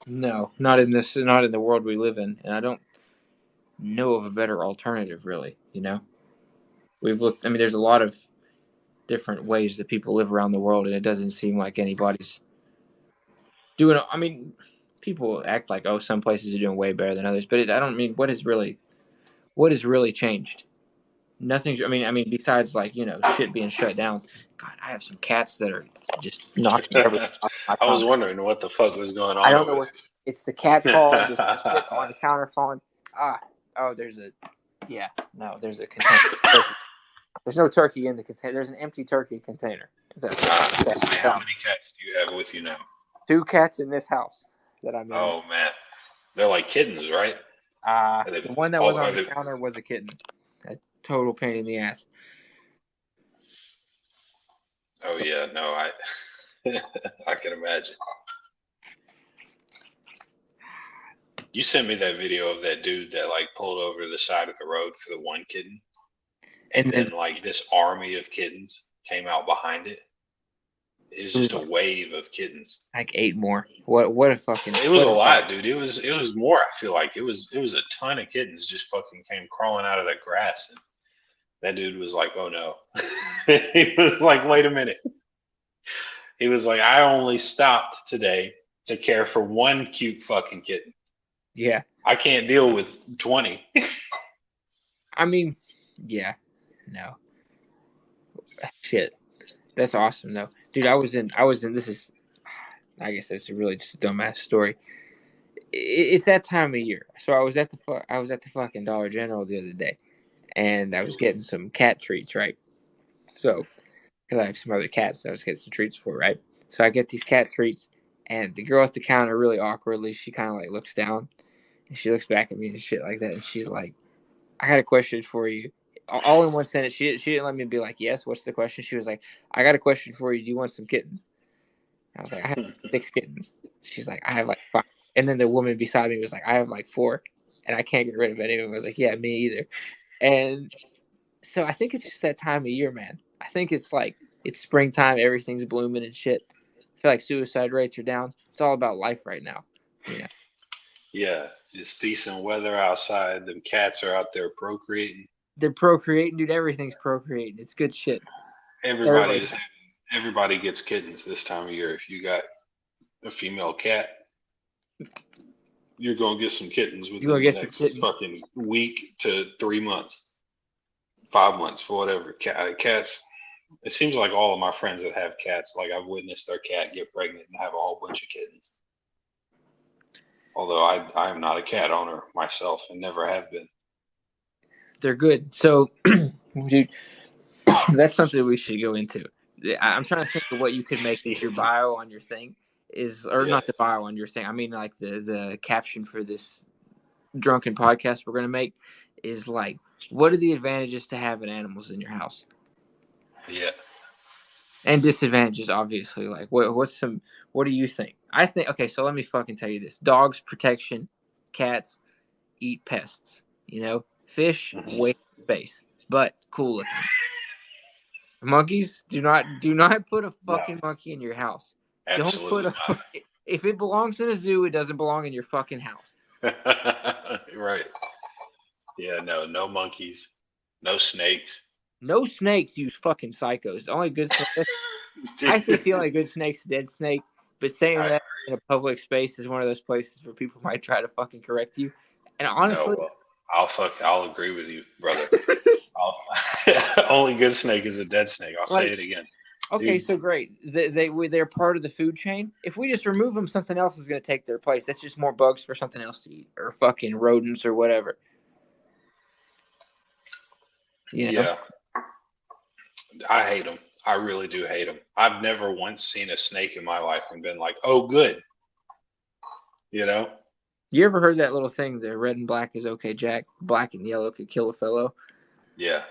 S2: No, not in the world we live in, and I don't know of a better alternative, really. We've looked. I mean, there's a lot of different ways that people live around the world, and it doesn't seem like anybody's doing. I mean, people act like, oh, some places are doing way better than others, but I don't mean what has really changed. Nothing's. I mean, besides like shit being shut down. God, I have some cats that are just knocking everything off my
S1: I was
S2: counter.
S1: wondering what the fuck was going
S2: I
S1: on
S2: don't know
S1: over
S2: what. It's the cat falling, just the shit on
S1: there.
S2: the counter falling. Oh, there's a container. There's no turkey in the container. There's an empty turkey container.
S1: How many cats do you have with you now?
S2: 2 cats in this house that I'm in.
S1: Oh man, they're like kittens, right?
S2: The one that was on the counter was a kitten. A total pain in the ass.
S1: Oh yeah, no, I can imagine. You sent me that video of that dude that like pulled over the side of the road for the one kitten, and then like this army of kittens came out behind it. It's just a wave of kittens.
S2: Like 8 more. What a fucking.
S1: It was a lot, dude. It was more. I feel like it was a ton of kittens just fucking came crawling out of that grass, and that dude was like, "Oh no," he was like, "Wait a minute." He was like, "I only stopped today to care for one cute fucking kitten.
S2: Yeah,
S1: I can't deal with 20."
S2: I mean, yeah, no, shit. That's awesome though, dude. I was in. This is, I guess that's really just a dumbass story. It's that time of year, so I was at the fucking Dollar General the other day, and I was getting some cat treats, right? So, because I have some other cats that I was getting some treats for, right? So I get these cat treats, and the girl at the counter really awkwardly, she kind of like looks down, and she looks back at me and shit like that, and she's like, "I got a question for you." All in one sentence. She didn't let me be like, "Yes, what's the question?" She was like, "I got a question for you. Do you want some kittens?" I was like, "I have 6 kittens." She's like, "I have like 5." And then the woman beside me was like, "I have like 4, and I can't get rid of any of them." I was like, "Yeah, me either." And so I think it's just that time of year, man. I think it's like it's springtime, everything's blooming and shit. I feel like suicide rates are down. It's all about life right now.
S1: Yeah, it's decent weather outside. Them cats are out there procreating.
S2: They're procreating, dude. Everything's procreating. It's good shit.
S1: Everybody gets kittens this time of year. If you got a female cat, you're gonna get some kittens within the next fucking week to 3 months, 5 months, for whatever. Cats. It seems like all of my friends that have cats, like I've witnessed their cat get pregnant and have a whole bunch of kittens. Although I am not a cat owner myself and never have been.
S2: They're good. So, dude, that's something we should go into. I'm trying to think of what you could make as your bio on your thing not the bio on your thing. I mean, like the caption for this drunken podcast we're gonna make is like, what are the advantages to having animals in your house?
S1: Yeah.
S2: And disadvantages, obviously. Like, what do you think? I think, okay, so let me fucking tell you this. Dogs, protection. Cats, eat pests. Fish, waste space. But cool looking. Monkeys, do not put a fucking monkey in your house.
S1: Absolutely.
S2: Don't put if it belongs in a zoo, it doesn't belong in your fucking house.
S1: Right. Yeah, no monkeys. No snakes.
S2: No snakes, you fucking psychos. The only good snake. I think the only good snake's a dead snake. But saying that in a public space is one of those places where people might try to fucking correct you. And honestly,
S1: no, I'll agree with you, brother. Only good snake is a dead snake. I'll say it again.
S2: Okay, dude. So great. They're part of the food chain. If we just remove them, something else is going to take their place. That's just more bugs for something else to eat, or fucking rodents or whatever.
S1: Yeah. I hate them. I really do hate them. I've never once seen a snake in my life and been like, "Oh, good."
S2: You ever heard that little thing, the red and black is okay, Jack? Black and yellow could kill a fellow?
S1: Yeah.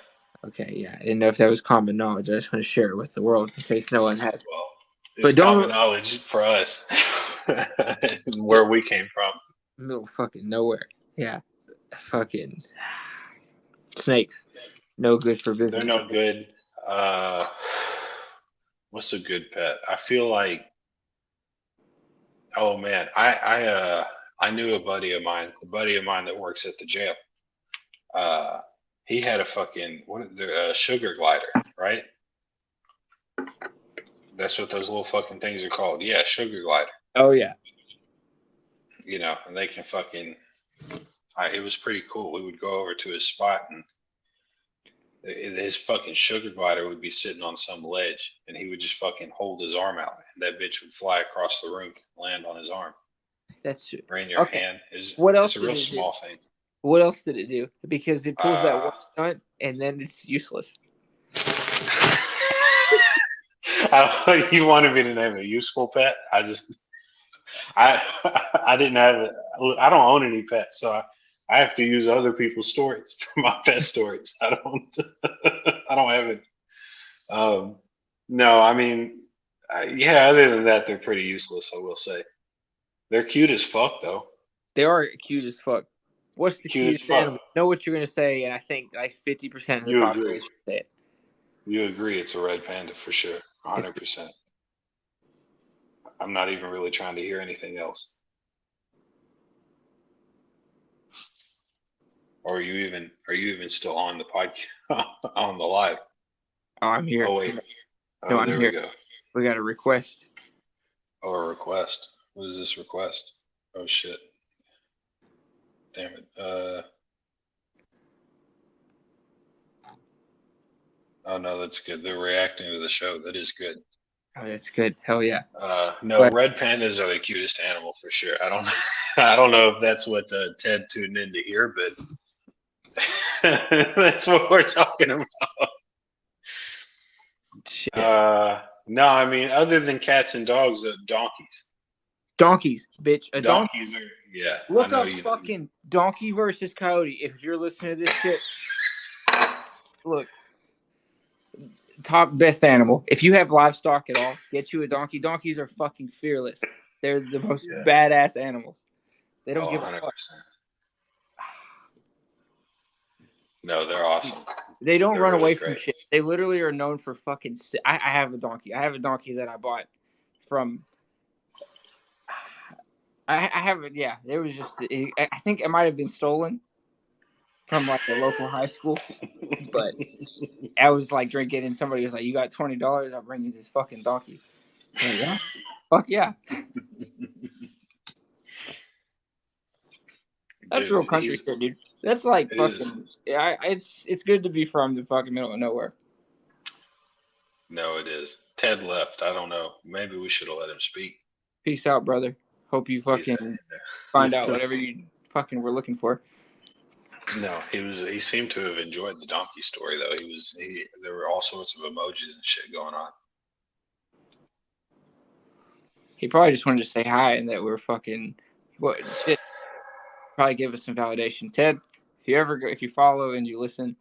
S2: Okay, yeah. I didn't know if that was common knowledge. I just want to share it with the world in case no one has.
S1: Well, it's
S2: But don't
S1: common knowledge for us where we came from.
S2: Middle fucking nowhere. Yeah. Fucking snakes. No good for business.
S1: They're no good. What's a good pet? I feel like, oh man, I knew a buddy of mine that works at the jail. He had a fucking sugar glider, right? That's what those little fucking things are called. Yeah, sugar glider.
S2: Oh yeah.
S1: You know, and they can fucking. It was pretty cool. We would go over to his spot, and his fucking sugar glider would be sitting on some ledge, and he would just fucking hold his arm out, and that bitch would fly across the room, land on his arm.
S2: That's
S1: or in your hand.
S2: What else?
S1: It's a real small thing.
S2: What else did it do? Because it pulls that one stunt, and then it's useless.
S1: You wanted me to name a useful pet? I didn't have it. I don't own any pets, so I have to use other people's stories for my pet stories. I don't have it. No, I mean, yeah. Other than that, they're pretty useless. I will say, they're cute as fuck, though.
S2: They are cute as fuck. What's the cutest animal? I know what you're gonna say, and I think like 50% of the population say it.
S1: You agree? It's a red panda for sure, 100%. I'm not even really trying to hear anything else. Or are you even still on the podcast, on the live?
S2: Oh, I'm here.
S1: Oh wait.
S2: No, I'm here. We go. We got a request.
S1: Oh, a request. What is this request? Oh shit. Damn it. Oh no, that's good. They're reacting to the show. That is good.
S2: Oh, that's good. Hell yeah.
S1: No, red pandas are the cutest animal for sure. I don't know if that's what Ted tuned in to hear, but that's what we're talking about. Shit. No, I mean, other than cats and dogs, donkeys.
S2: Donkeys, bitch.
S1: Donkeys are, yeah.
S2: Look up fucking donkey versus coyote. If you're listening to this shit, look. Top best animal. If you have livestock at all, get you a donkey. Donkeys are fucking fearless. They're the most badass animals. They don't give a fuck.
S1: No, they're awesome.
S2: They don't run away from shit. They literally are known for fucking. I have a donkey. I have a donkey that I bought from. I have it. Yeah, there was just. I think it might have been stolen from like the local high school, but I was like drinking, and somebody was like, "You got $20? I'll bring you this fucking donkey." Like, yeah, fuck yeah. That's real country shit, dude. That's like fucking. Yeah, it's good to be from the fucking middle of nowhere.
S1: No, it is. Ted left. I don't know. Maybe we should have let him speak.
S2: Peace out, brother. Hope you fucking find out whatever you fucking were looking for.
S1: No, he seemed to have enjoyed the donkey story though. There were all sorts of emojis and shit going on.
S2: He probably just wanted to say hi and that we're fucking what shit. Probably give us some validation. Ted, if you follow and you listen,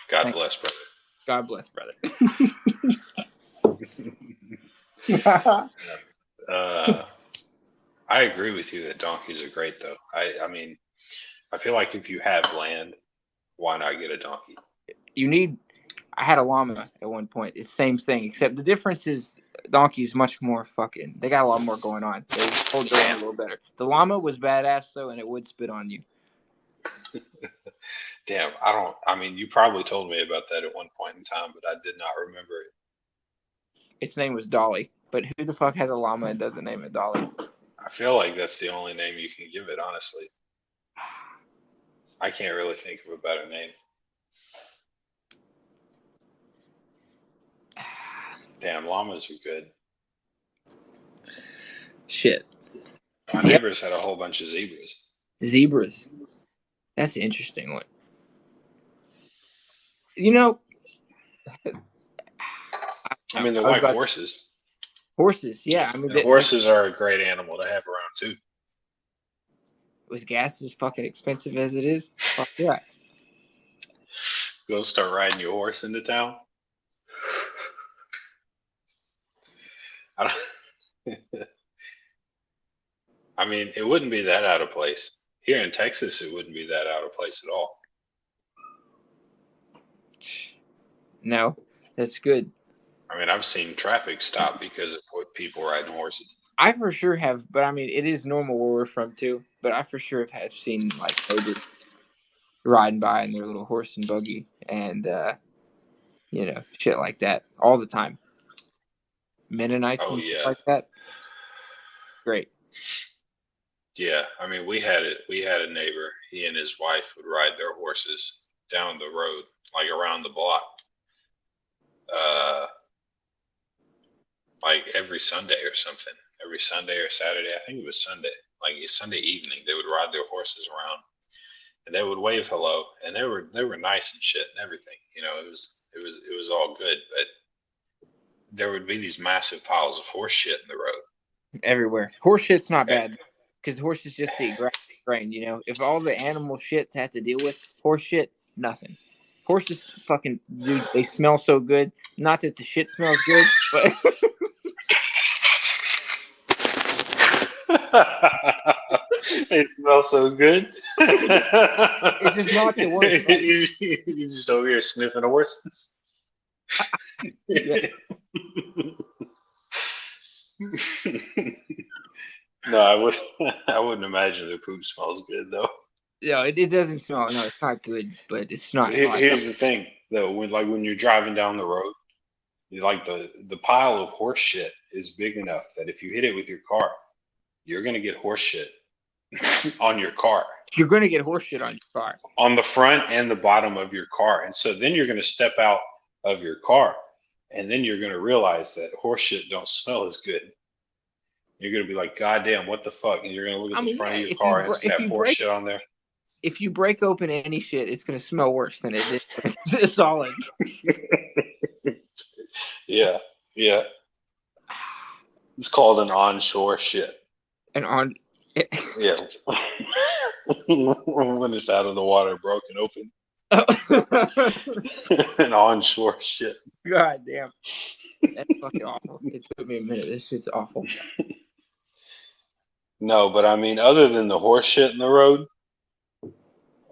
S1: God bless, brother.
S2: God bless, brother.
S1: I agree with you that donkeys are great though. I mean, I feel like if you have land, why not get a donkey?
S2: I had a llama at one point. It's the same thing, except the difference is donkey's much more fucking. They got a lot more going on. They hold their own a little better. The llama was badass though, and it would spit on you.
S1: Damn, I mean, you probably told me about that at one point in time, but I did not remember it.
S2: Its name was Dolly, but who the fuck has a llama and doesn't name it Dolly?
S1: I feel like that's the only name you can give it, honestly. I can't really think of a better name. Damn, llamas are good.
S2: Shit.
S1: My neighbors had a whole bunch of zebras.
S2: Zebras. That's an interesting one. You know,
S1: I mean, they're like horses.
S2: Horses, yeah. I mean,
S1: horses are a great animal to have around too.
S2: Was gas as fucking expensive as it is? Fuck yeah.
S1: Go start riding your horse into town. I don't. I mean, it wouldn't be that out of place here in Texas. It wouldn't be that out of place at all.
S2: No, that's good.
S1: I mean, I've seen traffic stop because of people riding horses.
S2: I for sure have, but I mean, it is normal where we're from too. But I for sure have seen like neighbors riding by in their little horse and buggy, and shit like that all the time. Mennonites
S1: Oh
S2: and shit
S1: yeah,
S2: like that. Great.
S1: yeah. I mean, we had it. We had a neighbor. He and his wife would ride their horses down the road, like around the block, uh, like every Sunday or something. Every Sunday or Saturday. I think it was Sunday. Like Sunday evening, they would ride their horses around, and they would wave hello, and they were nice and shit and everything. You know, it was all good, but there would be these massive piles of horse shit in the road.
S2: Everywhere. Horse shit's not bad because horses just eat grain. You know, if all the animal shits have to deal with horse shit, nothing. Horses fucking dude, they smell so good. Not that the shit smells good, but
S1: They smell so good.
S2: it's just not the worst. Like,
S1: you just over here sniffing horses.
S2: yeah.
S1: No, I wouldn't imagine the poop smells good though.
S2: No, it doesn't smell. No, it's not good, but it's not.
S1: Here's the thing though, when you're driving down the road, like the pile of horse shit is big enough that if you hit it with your car, you're gonna get horse shit on your car.
S2: You're gonna get horse shit on your car.
S1: On the front and the bottom of your car. And so then you're gonna step out of your car and then you're gonna realize that horse shit don't smell as good. You're gonna be like, God damn, what the fuck? And you're gonna look at the front of your car and have horse shit on there.
S2: If you break open any shit, it's gonna smell worse than it is. It's solid.
S1: Yeah. It's called an onshore shit.
S2: Yeah.
S1: When it's out of the water, broken open. An onshore shit.
S2: God damn. That's fucking awful. It took me a minute. This shit's awful.
S1: No, but I mean, other than the horse shit in the road,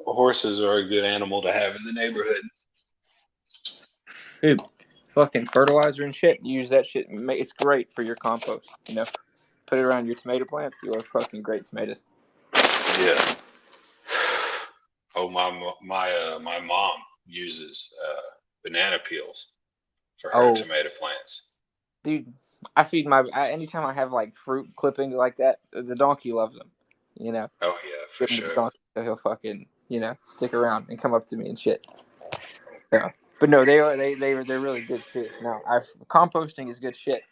S1: horses are a good animal to have in the neighborhood.
S2: Dude, fucking fertilizer and shit. You use that shit. It's great for your compost. You know, put it around your tomato plants. You'll have fucking great tomatoes.
S1: Yeah. Oh, my mom uses banana peels for her tomato plants.
S2: Dude, I feed anytime I have like fruit clipping like that, the donkey loves them. You know.
S1: Oh yeah, for sure.
S2: Donkey, so he'll fucking stick around and come up to me and shit. So, but no, they're really good too. No, composting is good shit.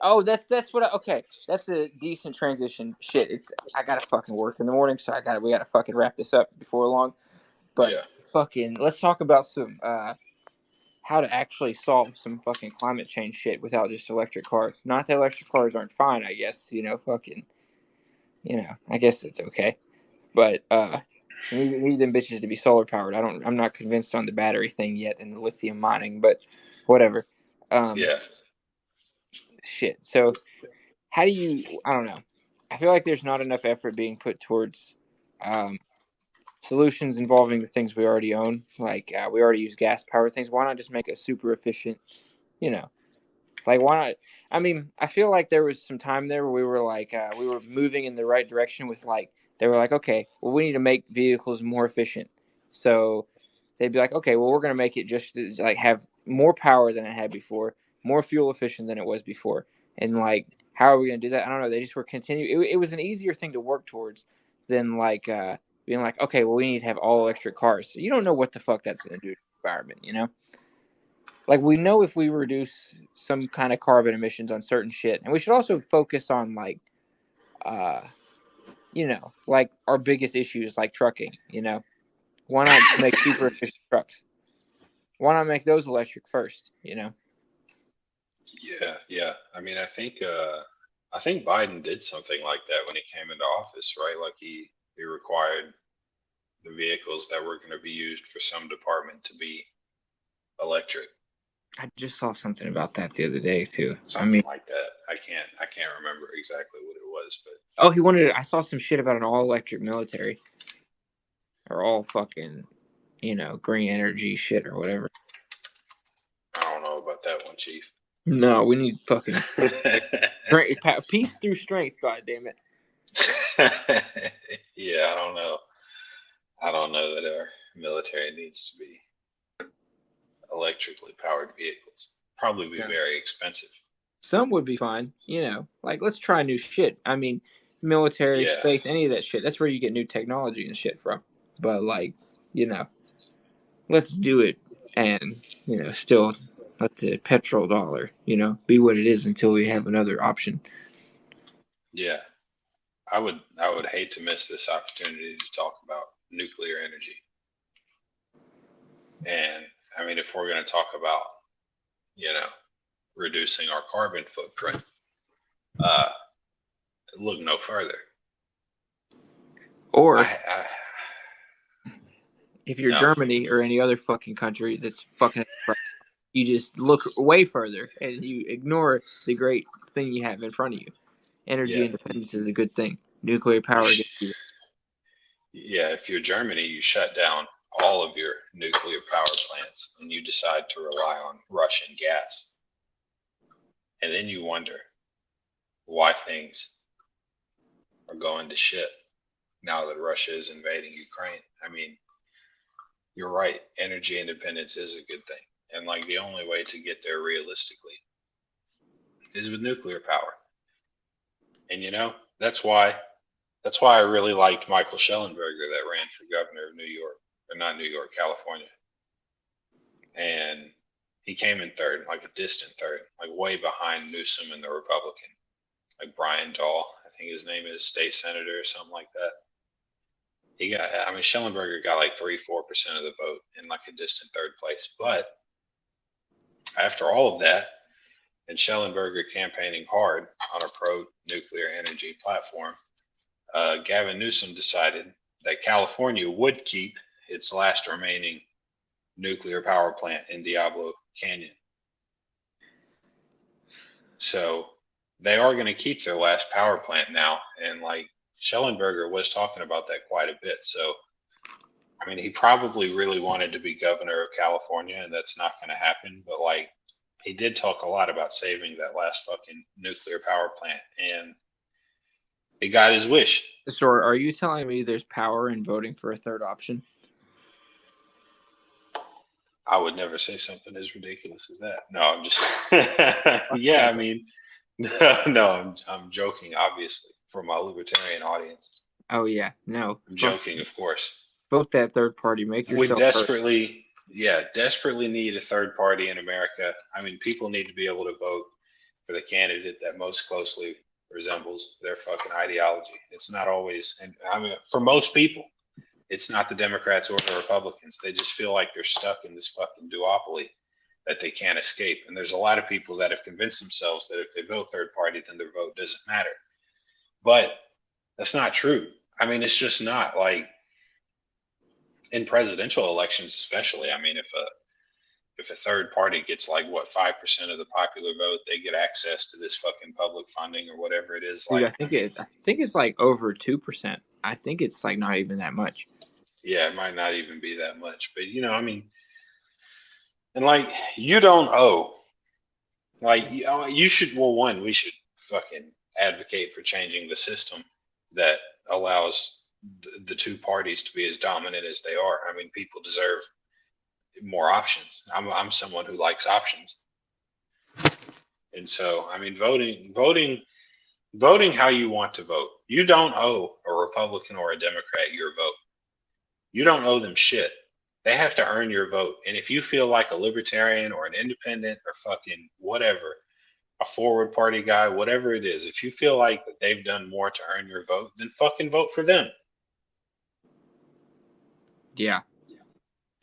S2: Oh, that's what. Okay, that's a decent transition. Shit, I gotta fucking work in the morning, so we gotta fucking wrap this up before long. But fucking, let's talk about some how to actually solve some fucking climate change shit without just electric cars. Not that electric cars aren't fine, I guess. Fucking, I guess it's okay. But you need them bitches to be solar powered. I'm not convinced on the battery thing yet and the lithium mining, but whatever. Shit. So how do you? I don't know. I feel like there's not enough effort being put towards solutions involving the things we already own. Like we already use gas powered things. Why not just make a super efficient? Like why not? I mean, I feel like there was some time there where we were like we were moving in the right direction with like. They were like, okay, well, we need to make vehicles more efficient. So they'd be like, okay, well, we're going to make it just like have more power than it had before, more fuel efficient than it was before. And like, how are we going to do that? I don't know. They just were continuing. It was an easier thing to work towards than like being like, okay, well, we need to have all electric cars. So you don't know what the fuck that's going to do to the environment, Like we know if we reduce some kind of carbon emissions on certain shit, and we should also focus on like, like our biggest issues like trucking, Why not make super efficient trucks? Why not make those electric first,
S1: Yeah. I mean, I think Biden did something like that when he came into office, right? Like it we required the vehicles that were going to be used for some department to be electric.
S2: I just saw something about that the other day too.
S1: Something like that. I can't remember exactly what it was, but
S2: oh, he wanted. I saw some shit about an all electric military, or all fucking, green energy shit or whatever.
S1: I don't know about that one, Chief.
S2: No, we need fucking peace through strength. God damn it.
S1: Yeah, I don't know. I don't know that our military needs to be electrically powered vehicles. Probably be very expensive.
S2: Some would be fine, like let's try new shit. I mean, military, space, any of that shit. That's where you get new technology and shit from. But like, let's do it and, still let the petrol dollar, be what it is until we have another option.
S1: Yeah. I would hate to miss this opportunity to talk about nuclear energy. And I mean, if we're going to talk about, reducing our carbon footprint, look no further.
S2: Or if you're Germany or any other fucking country that's fucking, you just look way further and you ignore the great thing you have in front of you. Energy independence is a good thing. Nuclear power.
S1: Yeah, if you're Germany, you shut down all of your nuclear power plants and you decide to rely on Russian gas. And then you wonder why things are going to shit now that Russia is invading Ukraine. I mean, you're right. Energy independence is a good thing. And like the only way to get there realistically is with nuclear power. And that's why I really liked Michael Schellenberger that ran for governor of New York, or not New York, California. And he came in third, like a distant third, like way behind Newsom and the Republican, like Brian Dahl, I think his name is, state senator or something like that. Schellenberger got like 3-4% of the vote in like a distant third place. But after all of that, and Schellenberger campaigning hard on a pro-nuclear energy platform, Gavin Newsom decided that California would keep its last remaining nuclear power plant in Diablo Canyon. So they are going to keep their last power plant now. And like Schellenberger was talking about that quite a bit. So, I mean, he probably really wanted to be governor of California, and that's not going to happen. But like, he did talk a lot about saving that last fucking nuclear power plant, and he got his wish.
S2: So are you telling me there's power in voting for a third option?
S1: I would never say something as ridiculous as that. No, I'm just, yeah, I mean, no, I'm joking, obviously, for my libertarian audience.
S2: Oh, yeah, no.
S1: I'm joking, of course.
S2: Vote that third party. Make yourself
S1: desperately need a third party in America. I mean, people need to be able to vote for the candidate that most closely resembles their fucking ideology. It's not always, and I mean, for most people, it's not the Democrats or the Republicans. They just feel like they're stuck in this fucking duopoly that they can't escape. And there's a lot of people that have convinced themselves that if they vote third party, then their vote doesn't matter. But that's not true. I mean, it's just not. Like in presidential elections, especially. I mean, if a third party gets like 5% of the popular vote, they get access to this fucking public funding or whatever it is.
S2: Dude, I think it's like over 2%. I think it's like not even that much.
S1: Yeah, it might not even be that much, but I mean, and like you don't owe. Like you should. Well, one, we should fucking advocate for changing the system that allows the two parties to be as dominant as they are. I mean, people deserve more options. I'm someone who likes options, and so I mean, voting how you want to vote. You don't owe a Republican or a Democrat your vote. You don't owe them shit. They have to earn your vote. And if you feel like a libertarian or an independent or fucking whatever, a forward party guy, whatever it is, if you feel like that they've done more to earn your vote, then fucking vote for them.
S2: Yeah.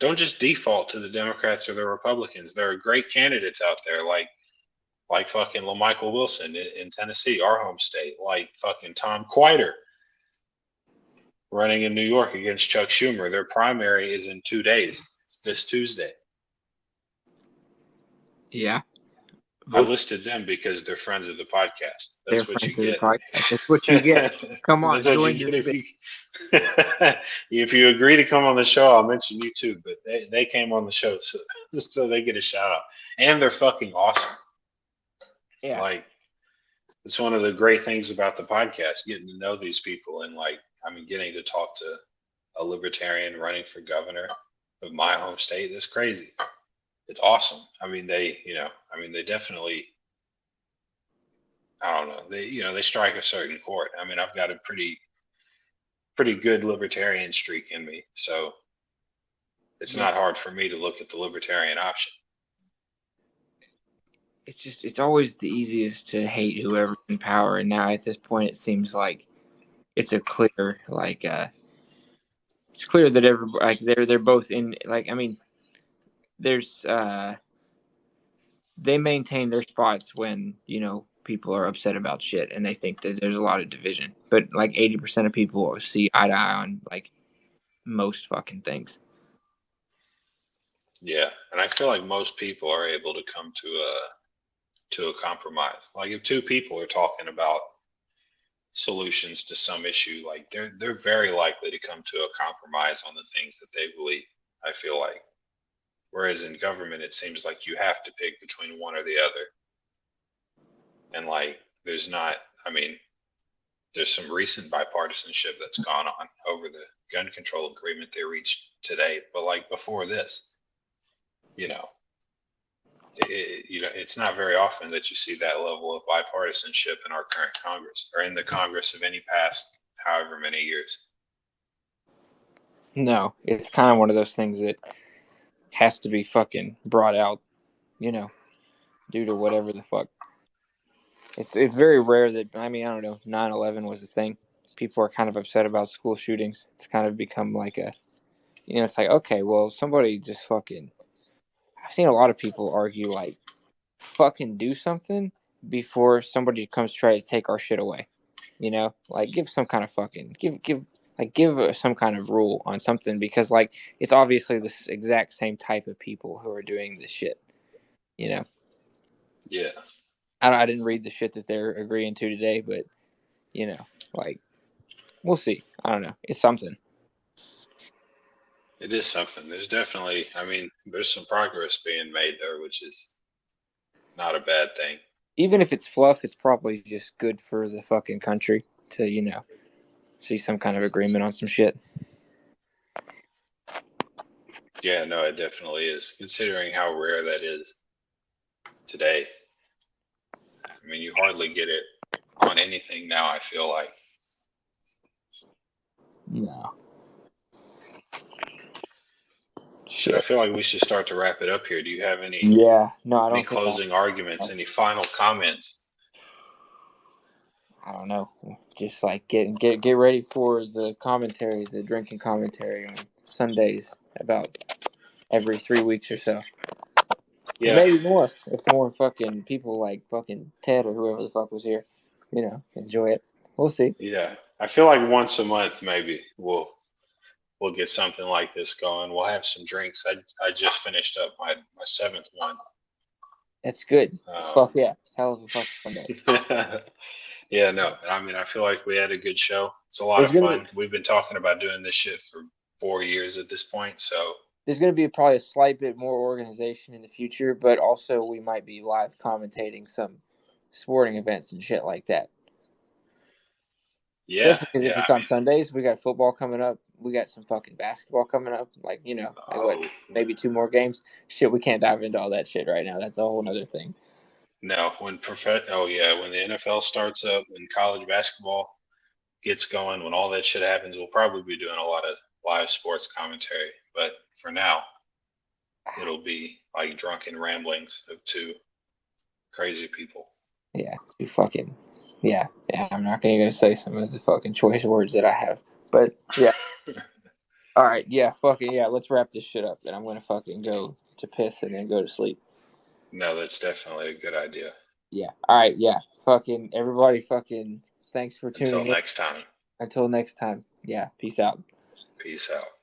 S1: Don't just default to the Democrats or the Republicans. There are great candidates out there like fucking LaMichael Wilson in Tennessee, our home state, like fucking Tom Quieter. running in New York against Chuck Schumer. Their primary is in 2 days. It's this Tuesday.
S2: Yeah.
S1: I listed them because they're friends of the podcast.
S2: They're
S1: That's what you
S2: friends of the
S1: get.
S2: podcast. That's what you get. Come on,
S1: That's what
S2: join
S1: you
S2: this
S1: get
S2: bit.
S1: if you agree to come on the show. I'll mention you too. But they came on the show, so they get a shout out, and they're fucking awesome.
S2: Yeah,
S1: like it's one of the great things about the podcast, getting to know these people, and getting to talk to a libertarian running for governor of my home state. That's crazy. It's awesome. They definitely, I don't know, they strike a certain chord. I've got a pretty good libertarian streak in me, so it's not hard for me to look at the libertarian option.
S2: It's always the easiest to hate whoever's in power, and now at this point, it seems like it's a clear, it's clear that they're both in, there's they maintain their spots when people are upset about shit and they think that there's a lot of division, but 80% of people see eye to eye on most fucking things.
S1: Yeah, and I feel like most people are able to come to a compromise. Like if two people are talking about solutions to some issue, they're very likely to come to a compromise on the things that they believe. I feel like. Whereas in government, it seems like you have to pick between one or the other. And there's not, there's some recent bipartisanship that's gone on over the gun control agreement they reached today. But before this, it's not very often that you see that level of bipartisanship in our current Congress or in the Congress of any past however many years.
S2: No, it's kind of one of those things that has to be fucking brought out, due to whatever the fuck. It's very rare that, I don't know, 9/11 was a thing. People are kind of upset about school shootings. It's kind of become it's like, okay, well, somebody just fucking, I've seen a lot of people argue fucking do something before somebody comes try to take our shit away. Give some kind of fucking, give some kind of rule on something, because it's obviously this exact same type of people who are doing this shit.
S1: Yeah.
S2: I didn't read the shit that they're agreeing to today, but we'll see. I don't know. It's something.
S1: It is something. There's definitely, there's some progress being made there, which is not a bad thing.
S2: Even if it's fluff, it's probably just good for the fucking country to, see some kind of agreement on some shit.
S1: Yeah, no, it definitely is, considering how rare that is today. You hardly get it on anything now, I feel like.
S2: No.
S1: Shit. I feel like we should start to wrap it up here. Do you have any any closing arguments, any final comments?
S2: I don't know. Just get ready for the commentaries, the drinking commentary on Sundays about every 3 weeks or so. Yeah. Maybe more if more fucking people like fucking Ted or whoever the fuck was here, enjoy it. We'll see.
S1: Yeah, I feel like once a month maybe we'll get something like this going. We'll have some drinks. I just finished up my 7th one.
S2: That's good. Fuck yeah, hell of a fucking Sunday.
S1: Yeah, no, I feel like we had a good show. It's a lot of fun. We've been talking about doing this shit for 4 years at this point, so
S2: there's going to be probably a slight bit more organization in the future, but also we might be live commentating some sporting events and shit like that.
S1: Yeah.
S2: Especially because if it's on Sundays, we got football coming up. We got some fucking basketball coming up. Maybe 2 more games. Shit, we can't dive into all that shit right now. That's a whole other thing.
S1: No, when the NFL starts up, when college basketball gets going, when all that shit happens, we'll probably be doing a lot of live sports commentary. But for now, it'll be like drunken ramblings of 2 crazy people.
S2: Yeah, 2 fucking. Yeah, I'm not gonna say some of the fucking choice words that I have, but yeah. All right, yeah, fucking yeah. Let's wrap this shit up, and I'm gonna fucking go to piss and then go to sleep.
S1: No, that's definitely a good idea.
S2: Yeah. All right. Yeah. Fucking everybody. Fucking thanks for tuning in.
S1: Until next time.
S2: Until next time. Yeah. Peace out.
S1: Peace out.